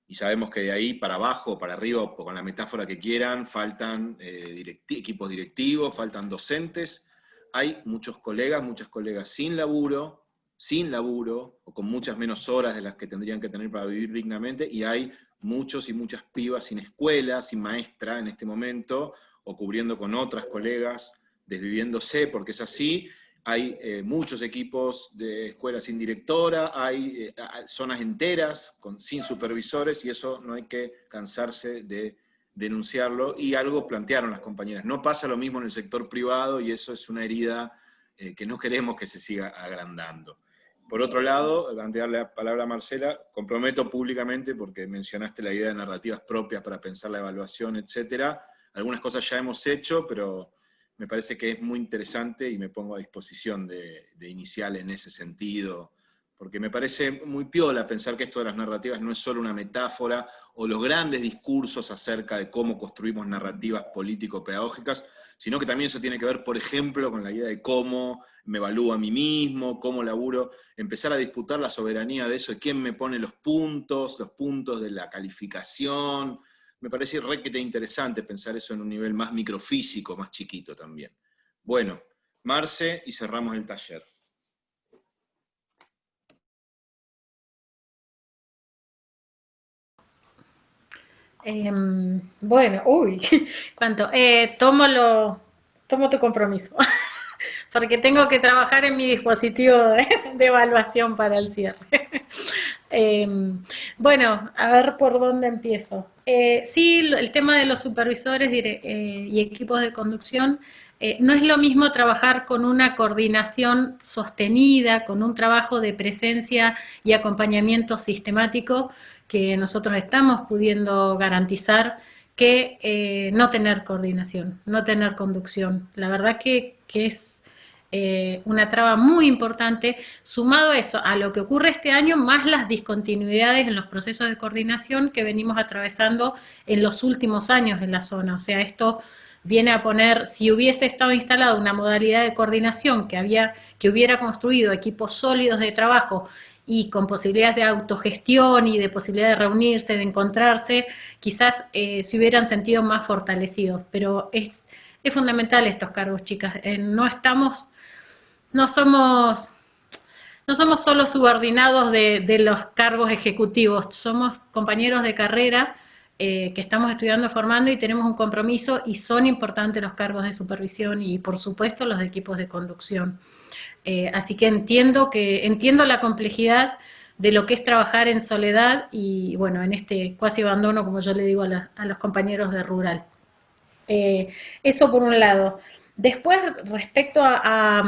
y sabemos que de ahí para abajo, para arriba, o con la metáfora que quieran, faltan equipos directivos, faltan docentes. Hay muchos colegas, muchas colegas sin laburo, o con muchas menos horas de las que tendrían que tener para vivir dignamente, y hay muchos y muchas pibas sin escuela, sin maestra en este momento, o cubriendo con otras colegas, desviviéndose, porque es así. Hay muchos equipos de escuelas sin directora, hay zonas enteras sin supervisores, y eso no hay que cansarse de denunciarlo, y algo plantearon las compañeras. No pasa lo mismo en el sector privado, y eso es una herida que no queremos que se siga agrandando. Por otro lado, antes de darle la palabra a Marcela, comprometo públicamente, porque mencionaste la idea de narrativas propias para pensar la evaluación, etcétera. Algunas cosas ya hemos hecho, pero me parece que es muy interesante y me pongo a disposición de iniciar en ese sentido, porque me parece muy piola pensar que esto de las narrativas no es solo una metáfora, o los grandes discursos acerca de cómo construimos narrativas político-pedagógicas, sino que también eso tiene que ver, por ejemplo, con la idea de cómo me evalúo a mí mismo, cómo laburo, empezar a disputar la soberanía de eso, de quién me pone los puntos de la calificación. Me parece requete interesante pensar eso en un nivel más microfísico, más chiquito también. Bueno, Marce, y cerramos el taller. Bueno, uy, cuánto. Tomo tu compromiso, porque tengo que trabajar en mi dispositivo de evaluación para el cierre. Bueno, a ver por dónde empiezo. Sí, el tema de los supervisores y equipos de conducción, no es lo mismo trabajar con una coordinación sostenida, con un trabajo de presencia y acompañamiento sistemático que nosotros estamos pudiendo garantizar, que no tener coordinación, no tener conducción. La verdad que es una traba muy importante, sumado a eso, a lo que ocurre este año, más las discontinuidades en los procesos de coordinación que venimos atravesando en los últimos años en la zona. O sea, esto viene a poner, si hubiese estado instalada una modalidad de coordinación que hubiera construido equipos sólidos de trabajo y con posibilidades de autogestión y de posibilidad de reunirse, de encontrarse, quizás se hubieran sentido más fortalecidos. Pero es fundamental estos cargos, chicas. No somos solo subordinados de los cargos ejecutivos, somos compañeros de carrera que estamos estudiando, formando, y tenemos un compromiso, y son importantes los cargos de supervisión y, por supuesto, los de equipos de conducción. Así que entiendo la complejidad de lo que es trabajar en soledad y, bueno, en este cuasi abandono, como yo le digo a los compañeros de rural. Eso por un lado. Después, respecto a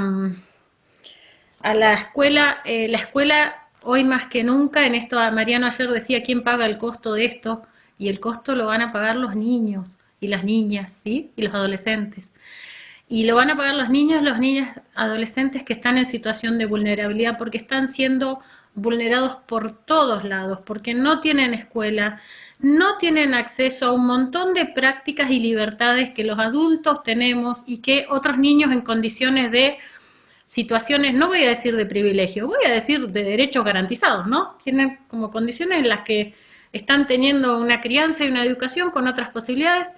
la escuela hoy más que nunca, en esto Mariano ayer decía, ¿quién paga el costo de esto? Y el costo lo van a pagar los niños y las niñas, ¿sí? Y los adolescentes. Y lo van a pagar los niños, las niñas, adolescentes que están en situación de vulnerabilidad, porque están siendo vulnerados por todos lados, porque no tienen escuela, no tienen acceso a un montón de prácticas y libertades que los adultos tenemos y que otros niños en condiciones de situaciones, no voy a decir de privilegio, voy a decir de derechos garantizados, ¿no? Tienen como condiciones en las que están teniendo una crianza y una educación con otras posibilidades,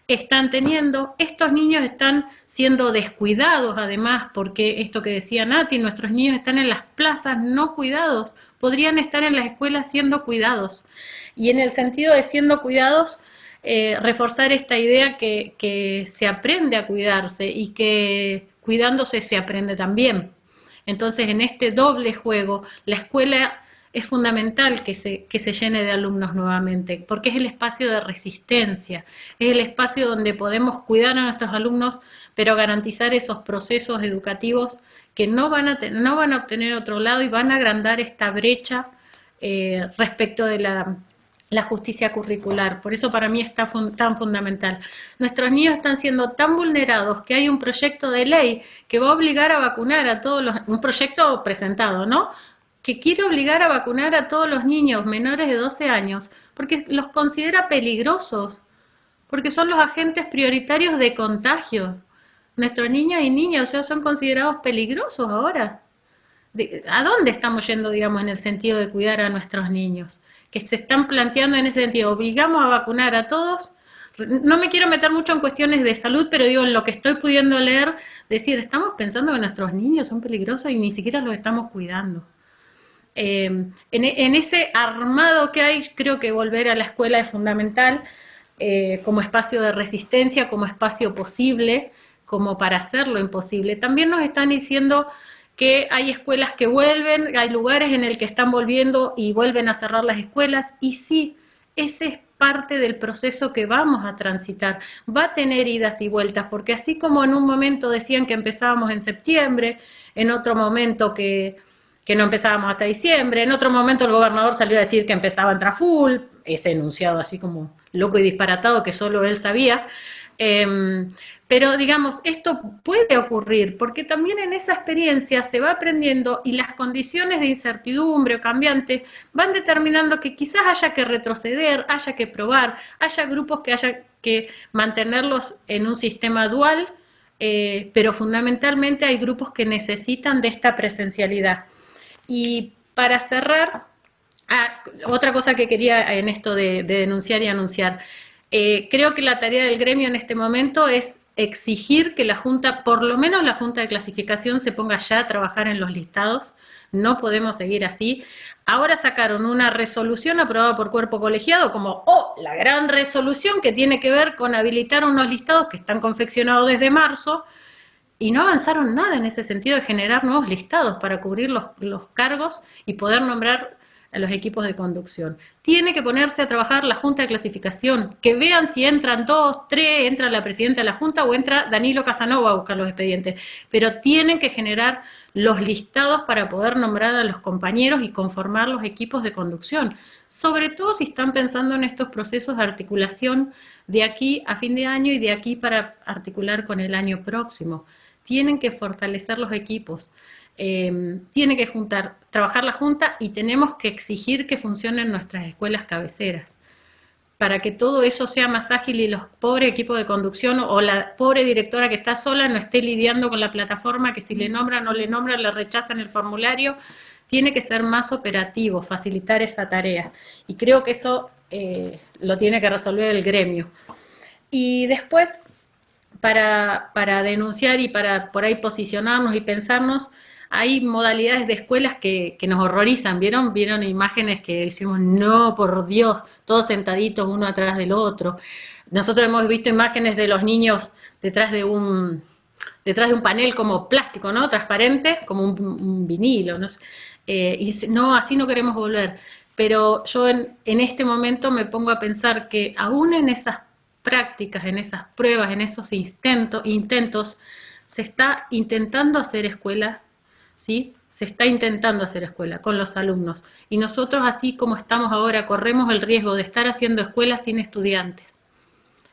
estos niños están siendo descuidados además, porque esto que decía Nati, nuestros niños están en las plazas no cuidados, podrían estar en las escuelas siendo cuidados. Y en el sentido de siendo cuidados, reforzar esta idea que se aprende a cuidarse y que cuidándose se aprende también. Entonces, en este doble juego, la escuela es fundamental que se llene de alumnos nuevamente, porque es el espacio de resistencia, es el espacio donde podemos cuidar a nuestros alumnos, pero garantizar esos procesos educativos que no van a obtener otro lado y van a agrandar esta brecha respecto de la justicia curricular. Por eso para mí es tan fundamental. Nuestros niños están siendo tan vulnerados que hay un proyecto de ley que va a obligar a vacunar a todos un proyecto presentado, ¿no?, que quiere obligar a vacunar a todos los niños menores de 12 años, porque los considera peligrosos, porque son los agentes prioritarios de contagio. Nuestros niños y niñas, o sea, son considerados peligrosos ahora. ¿A dónde estamos yendo, digamos, en el sentido de cuidar a nuestros niños? Que se están planteando en ese sentido, obligamos a vacunar a todos. No me quiero meter mucho en cuestiones de salud, pero digo, en lo que estoy pudiendo leer, decir, estamos pensando que nuestros niños son peligrosos y ni siquiera los estamos cuidando. En ese armado que hay, creo que volver a la escuela es fundamental, como espacio de resistencia, como espacio posible, como para hacer lo imposible. También nos están diciendo que hay escuelas que vuelven, hay lugares en el que están volviendo y vuelven a cerrar las escuelas, y sí, ese es parte del proceso que vamos a transitar. Va a tener idas y vueltas, porque así como en un momento decían que empezábamos en septiembre, en otro momento que no empezábamos hasta diciembre, en otro momento el gobernador salió a decir que empezaba a entrar full, ese enunciado así como loco y disparatado que solo él sabía, pero digamos, esto puede ocurrir, porque también en esa experiencia se va aprendiendo y las condiciones de incertidumbre o cambiante van determinando que quizás haya que retroceder, haya que probar, haya grupos que haya que mantenerlos en un sistema dual, pero fundamentalmente hay grupos que necesitan de esta presencialidad. Y para cerrar, otra cosa que quería en esto de denunciar y anunciar, creo que la tarea del gremio en este momento es exigir que la Junta, por lo menos la Junta de Clasificación, se ponga ya a trabajar en los listados. No podemos seguir así. Ahora sacaron una resolución aprobada por cuerpo colegiado como, la gran resolución que tiene que ver con habilitar unos listados que están confeccionados desde marzo, y no avanzaron nada en ese sentido de generar nuevos listados para cubrir los cargos y poder nombrar a los equipos de conducción. Tiene que ponerse a trabajar la Junta de Clasificación, que vean si entran 2, 3, entra la presidenta de la Junta o entra Danilo Casanova a buscar los expedientes, pero tienen que generar los listados para poder nombrar a los compañeros y conformar los equipos de conducción, sobre todo si están pensando en estos procesos de articulación de aquí a fin de año y de aquí para articular con el año próximo. tienen que fortalecer los equipos, tiene que trabajar la junta y tenemos que exigir que funcionen nuestras escuelas cabeceras, para que todo eso sea más ágil y los pobres equipos de conducción o la pobre directora que está sola no esté lidiando con la plataforma, que si le nombran o no le nombran, le rechazan el formulario. Tiene que ser más operativo, facilitar esa tarea. Y creo que eso lo tiene que resolver el gremio. Y después, para denunciar y para por ahí posicionarnos y pensarnos, hay modalidades de escuelas que nos horrorizan. ¿Vieron imágenes que decimos, no, por Dios, todos sentaditos uno atrás del otro? Nosotros hemos visto imágenes de los niños detrás de un panel como plástico, ¿no? Transparente, como un vinilo, no sé. Y dice, no, así no queremos volver. Pero yo en este momento me pongo a pensar que aún en esas prácticas, en esas pruebas, en esos intentos, se está intentando hacer escuela, ¿sí? Se está intentando hacer escuela con los alumnos. Y nosotros, así como estamos ahora, corremos el riesgo de estar haciendo escuela sin estudiantes.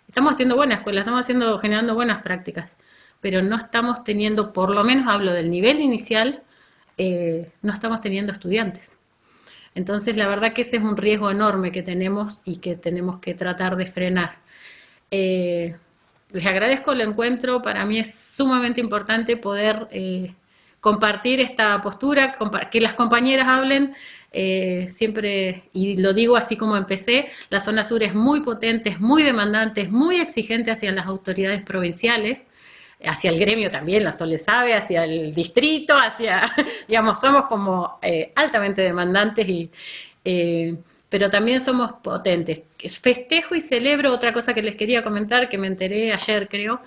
Estamos haciendo buena escuela, generando buenas prácticas, pero no estamos teniendo, por lo menos hablo del nivel inicial, no estamos teniendo estudiantes. Entonces, la verdad que ese es un riesgo enorme que tenemos y que tenemos que tratar de frenar. Les agradezco el encuentro, para mí es sumamente importante poder compartir esta postura, que las compañeras hablen, siempre, y lo digo así como empecé, la zona sur es muy potente, es muy demandante, es muy exigente hacia las autoridades provinciales, hacia el gremio también, la Sole sabe, hacia el distrito, digamos, somos como altamente demandantes pero también somos potentes. Festejo y celebro otra cosa que les quería comentar, que me enteré ayer, creo,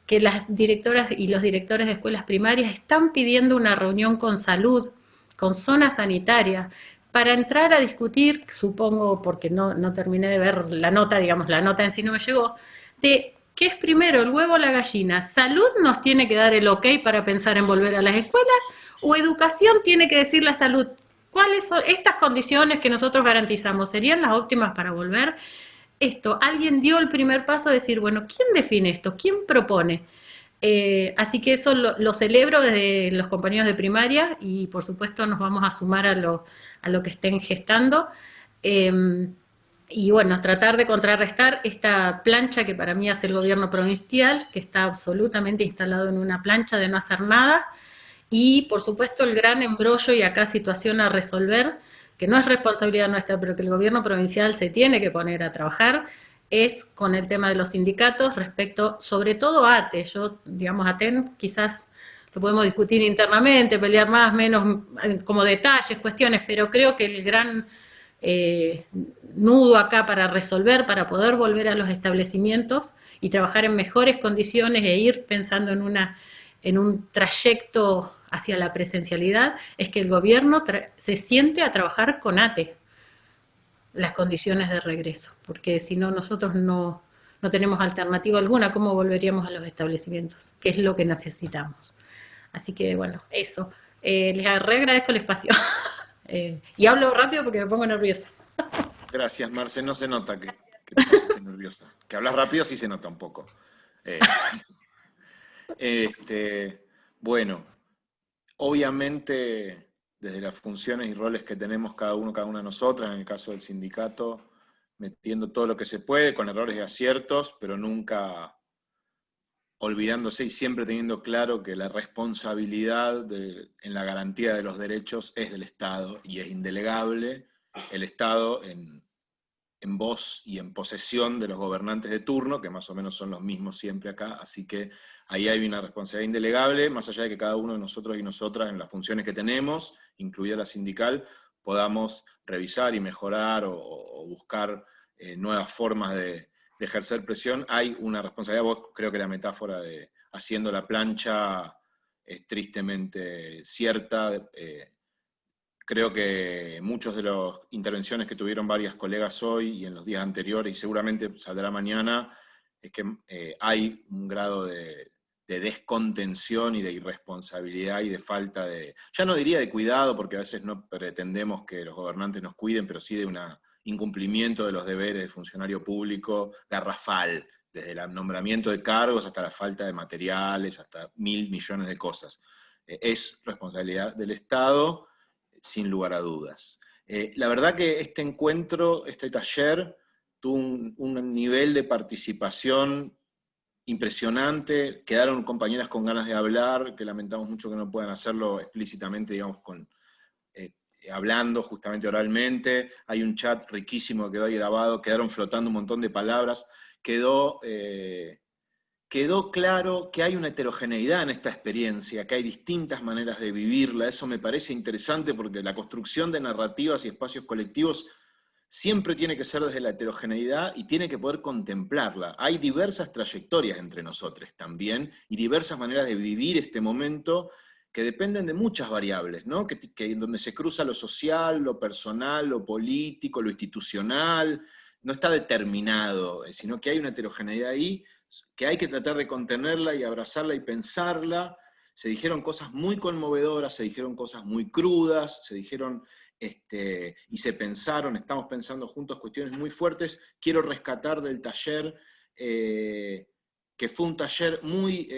que las directoras y los directores de escuelas primarias están pidiendo una reunión con salud, con zona sanitaria, para entrar a discutir, supongo, porque no terminé de ver la nota, digamos, la nota en sí no me llegó, de qué es primero, el huevo o la gallina. ¿Salud nos tiene que dar el ok para pensar en volver a las escuelas? ¿O educación tiene que decir la salud? ¿Cuáles son estas condiciones que nosotros garantizamos? ¿Serían las óptimas para volver? Alguien dio el primer paso de decir, bueno, ¿quién define esto? ¿Quién propone? Así que eso lo celebro desde los compañeros de primaria y por supuesto nos vamos a sumar a lo que estén gestando. Y bueno, tratar de contrarrestar esta plancha que para mí hace el gobierno provincial, que está absolutamente instalado en una plancha de no hacer nada. Y, por supuesto, el gran embrollo y acá situación a resolver, que no es responsabilidad nuestra, pero que el gobierno provincial se tiene que poner a trabajar, es con el tema de los sindicatos respecto, sobre todo a ATE. Yo, digamos, ATEN quizás lo podemos discutir internamente, pelear más, menos, como detalles, cuestiones, pero creo que el gran nudo acá para resolver, para poder volver a los establecimientos y trabajar en mejores condiciones e ir pensando en un trayecto hacia la presencialidad, es que el gobierno se siente a trabajar con ATE las condiciones de regreso, porque si no nosotros no tenemos alternativa alguna, ¿cómo volveríamos a los establecimientos? Que es lo que necesitamos. Así que bueno, eso. Les agradezco el espacio. Y hablo rápido porque me pongo nerviosa. Gracias, Marce. No se nota que te pusiste nerviosa. Que hablas rápido sí se nota un poco. Bueno, obviamente desde las funciones y roles que tenemos cada una de nosotras, en el caso del sindicato, metiendo todo lo que se puede, con errores y aciertos, pero nunca olvidándose y siempre teniendo claro que la responsabilidad en la garantía de los derechos es del Estado y es indelegable. El Estado en voz y en posesión de los gobernantes de turno, que más o menos son los mismos siempre acá, así que ahí hay una responsabilidad indelegable, más allá de que cada uno de nosotros y nosotras en las funciones que tenemos, incluida la sindical, podamos revisar y mejorar o buscar nuevas formas de ejercer presión. Hay una responsabilidad, vos creo que la metáfora de haciendo la plancha es tristemente cierta. Creo que muchas de las intervenciones que tuvieron varias colegas hoy y en los días anteriores, y seguramente saldrá mañana, es que hay un grado de descontención y de irresponsabilidad y de falta de, ya no diría de cuidado, porque a veces no pretendemos que los gobernantes nos cuiden, pero sí de un incumplimiento de los deberes de funcionario público garrafal, desde el nombramiento de cargos hasta la falta de materiales, hasta 1.000 millones de cosas. Es responsabilidad del Estado, sin lugar a dudas. La verdad que este encuentro, este taller, tuvo un nivel de participación impresionante. Quedaron compañeras con ganas de hablar, que lamentamos mucho que no puedan hacerlo explícitamente, digamos, hablando justamente oralmente. Hay un chat riquísimo que quedó ahí grabado, quedaron flotando un montón de palabras. Quedó claro que hay una heterogeneidad en esta experiencia, que hay distintas maneras de vivirla. Eso me parece interesante porque la construcción de narrativas y espacios colectivos siempre tiene que ser desde la heterogeneidad y tiene que poder contemplarla. Hay diversas trayectorias entre nosotros también y diversas maneras de vivir este momento que dependen de muchas variables, ¿no? Donde se cruza lo social, lo personal, lo político, lo institucional. No está determinado, sino que hay una heterogeneidad ahí que hay que tratar de contenerla y abrazarla y pensarla. Se dijeron cosas muy conmovedoras, se dijeron cosas muy crudas, se dijeron y se pensaron, estamos pensando juntos cuestiones muy fuertes. Quiero rescatar del taller, que fue un taller muy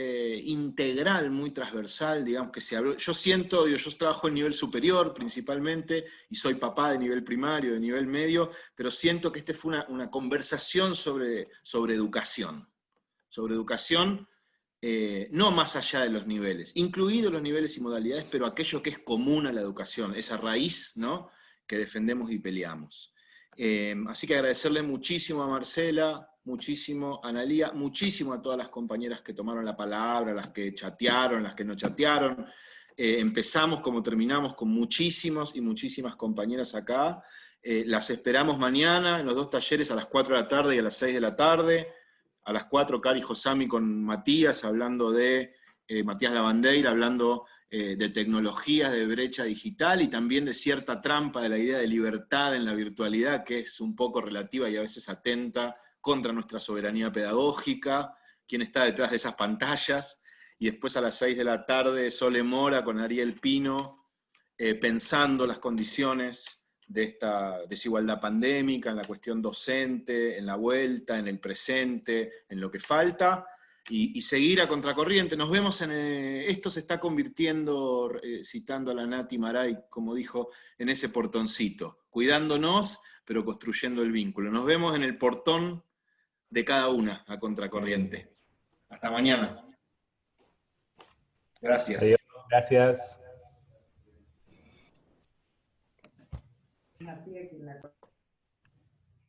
integral, muy transversal, digamos que se habló. Yo siento, yo trabajo en nivel superior principalmente, y soy papá de nivel primario, de nivel medio, pero siento que fue una conversación sobre educación. Sobre educación, no más allá de los niveles, incluidos los niveles y modalidades, pero aquello que es común a la educación, esa raíz, ¿no?, que defendemos y peleamos. Así que agradecerle muchísimo a Marcela, muchísimo a Analía, muchísimo a todas las compañeras que tomaron la palabra, las que chatearon, las que no chatearon. Empezamos como terminamos con muchísimos y muchísimas compañeras acá. Las esperamos mañana en los 2 talleres a las 4 de la tarde y a las 6 de la tarde. A las 4, Cari Josami con Matías, hablando de Matías Lavandeira, hablando de tecnologías, de brecha digital, y también de cierta trampa de la idea de libertad en la virtualidad, que es un poco relativa y a veces atenta contra nuestra soberanía pedagógica, quién está detrás de esas pantallas. Y después a las 6 de la tarde, Sole Mora con Ariel Pino, pensando las condiciones de esta desigualdad pandémica, en la cuestión docente, en la vuelta, en el presente, en lo que falta, y seguir a contracorriente. Nos vemos esto se está convirtiendo, citando a la Nati Maray, como dijo, en ese portoncito, cuidándonos, pero construyendo el vínculo. Nos vemos en el portón de cada una a contracorriente. Hasta mañana. Gracias. Adiós. Gracias.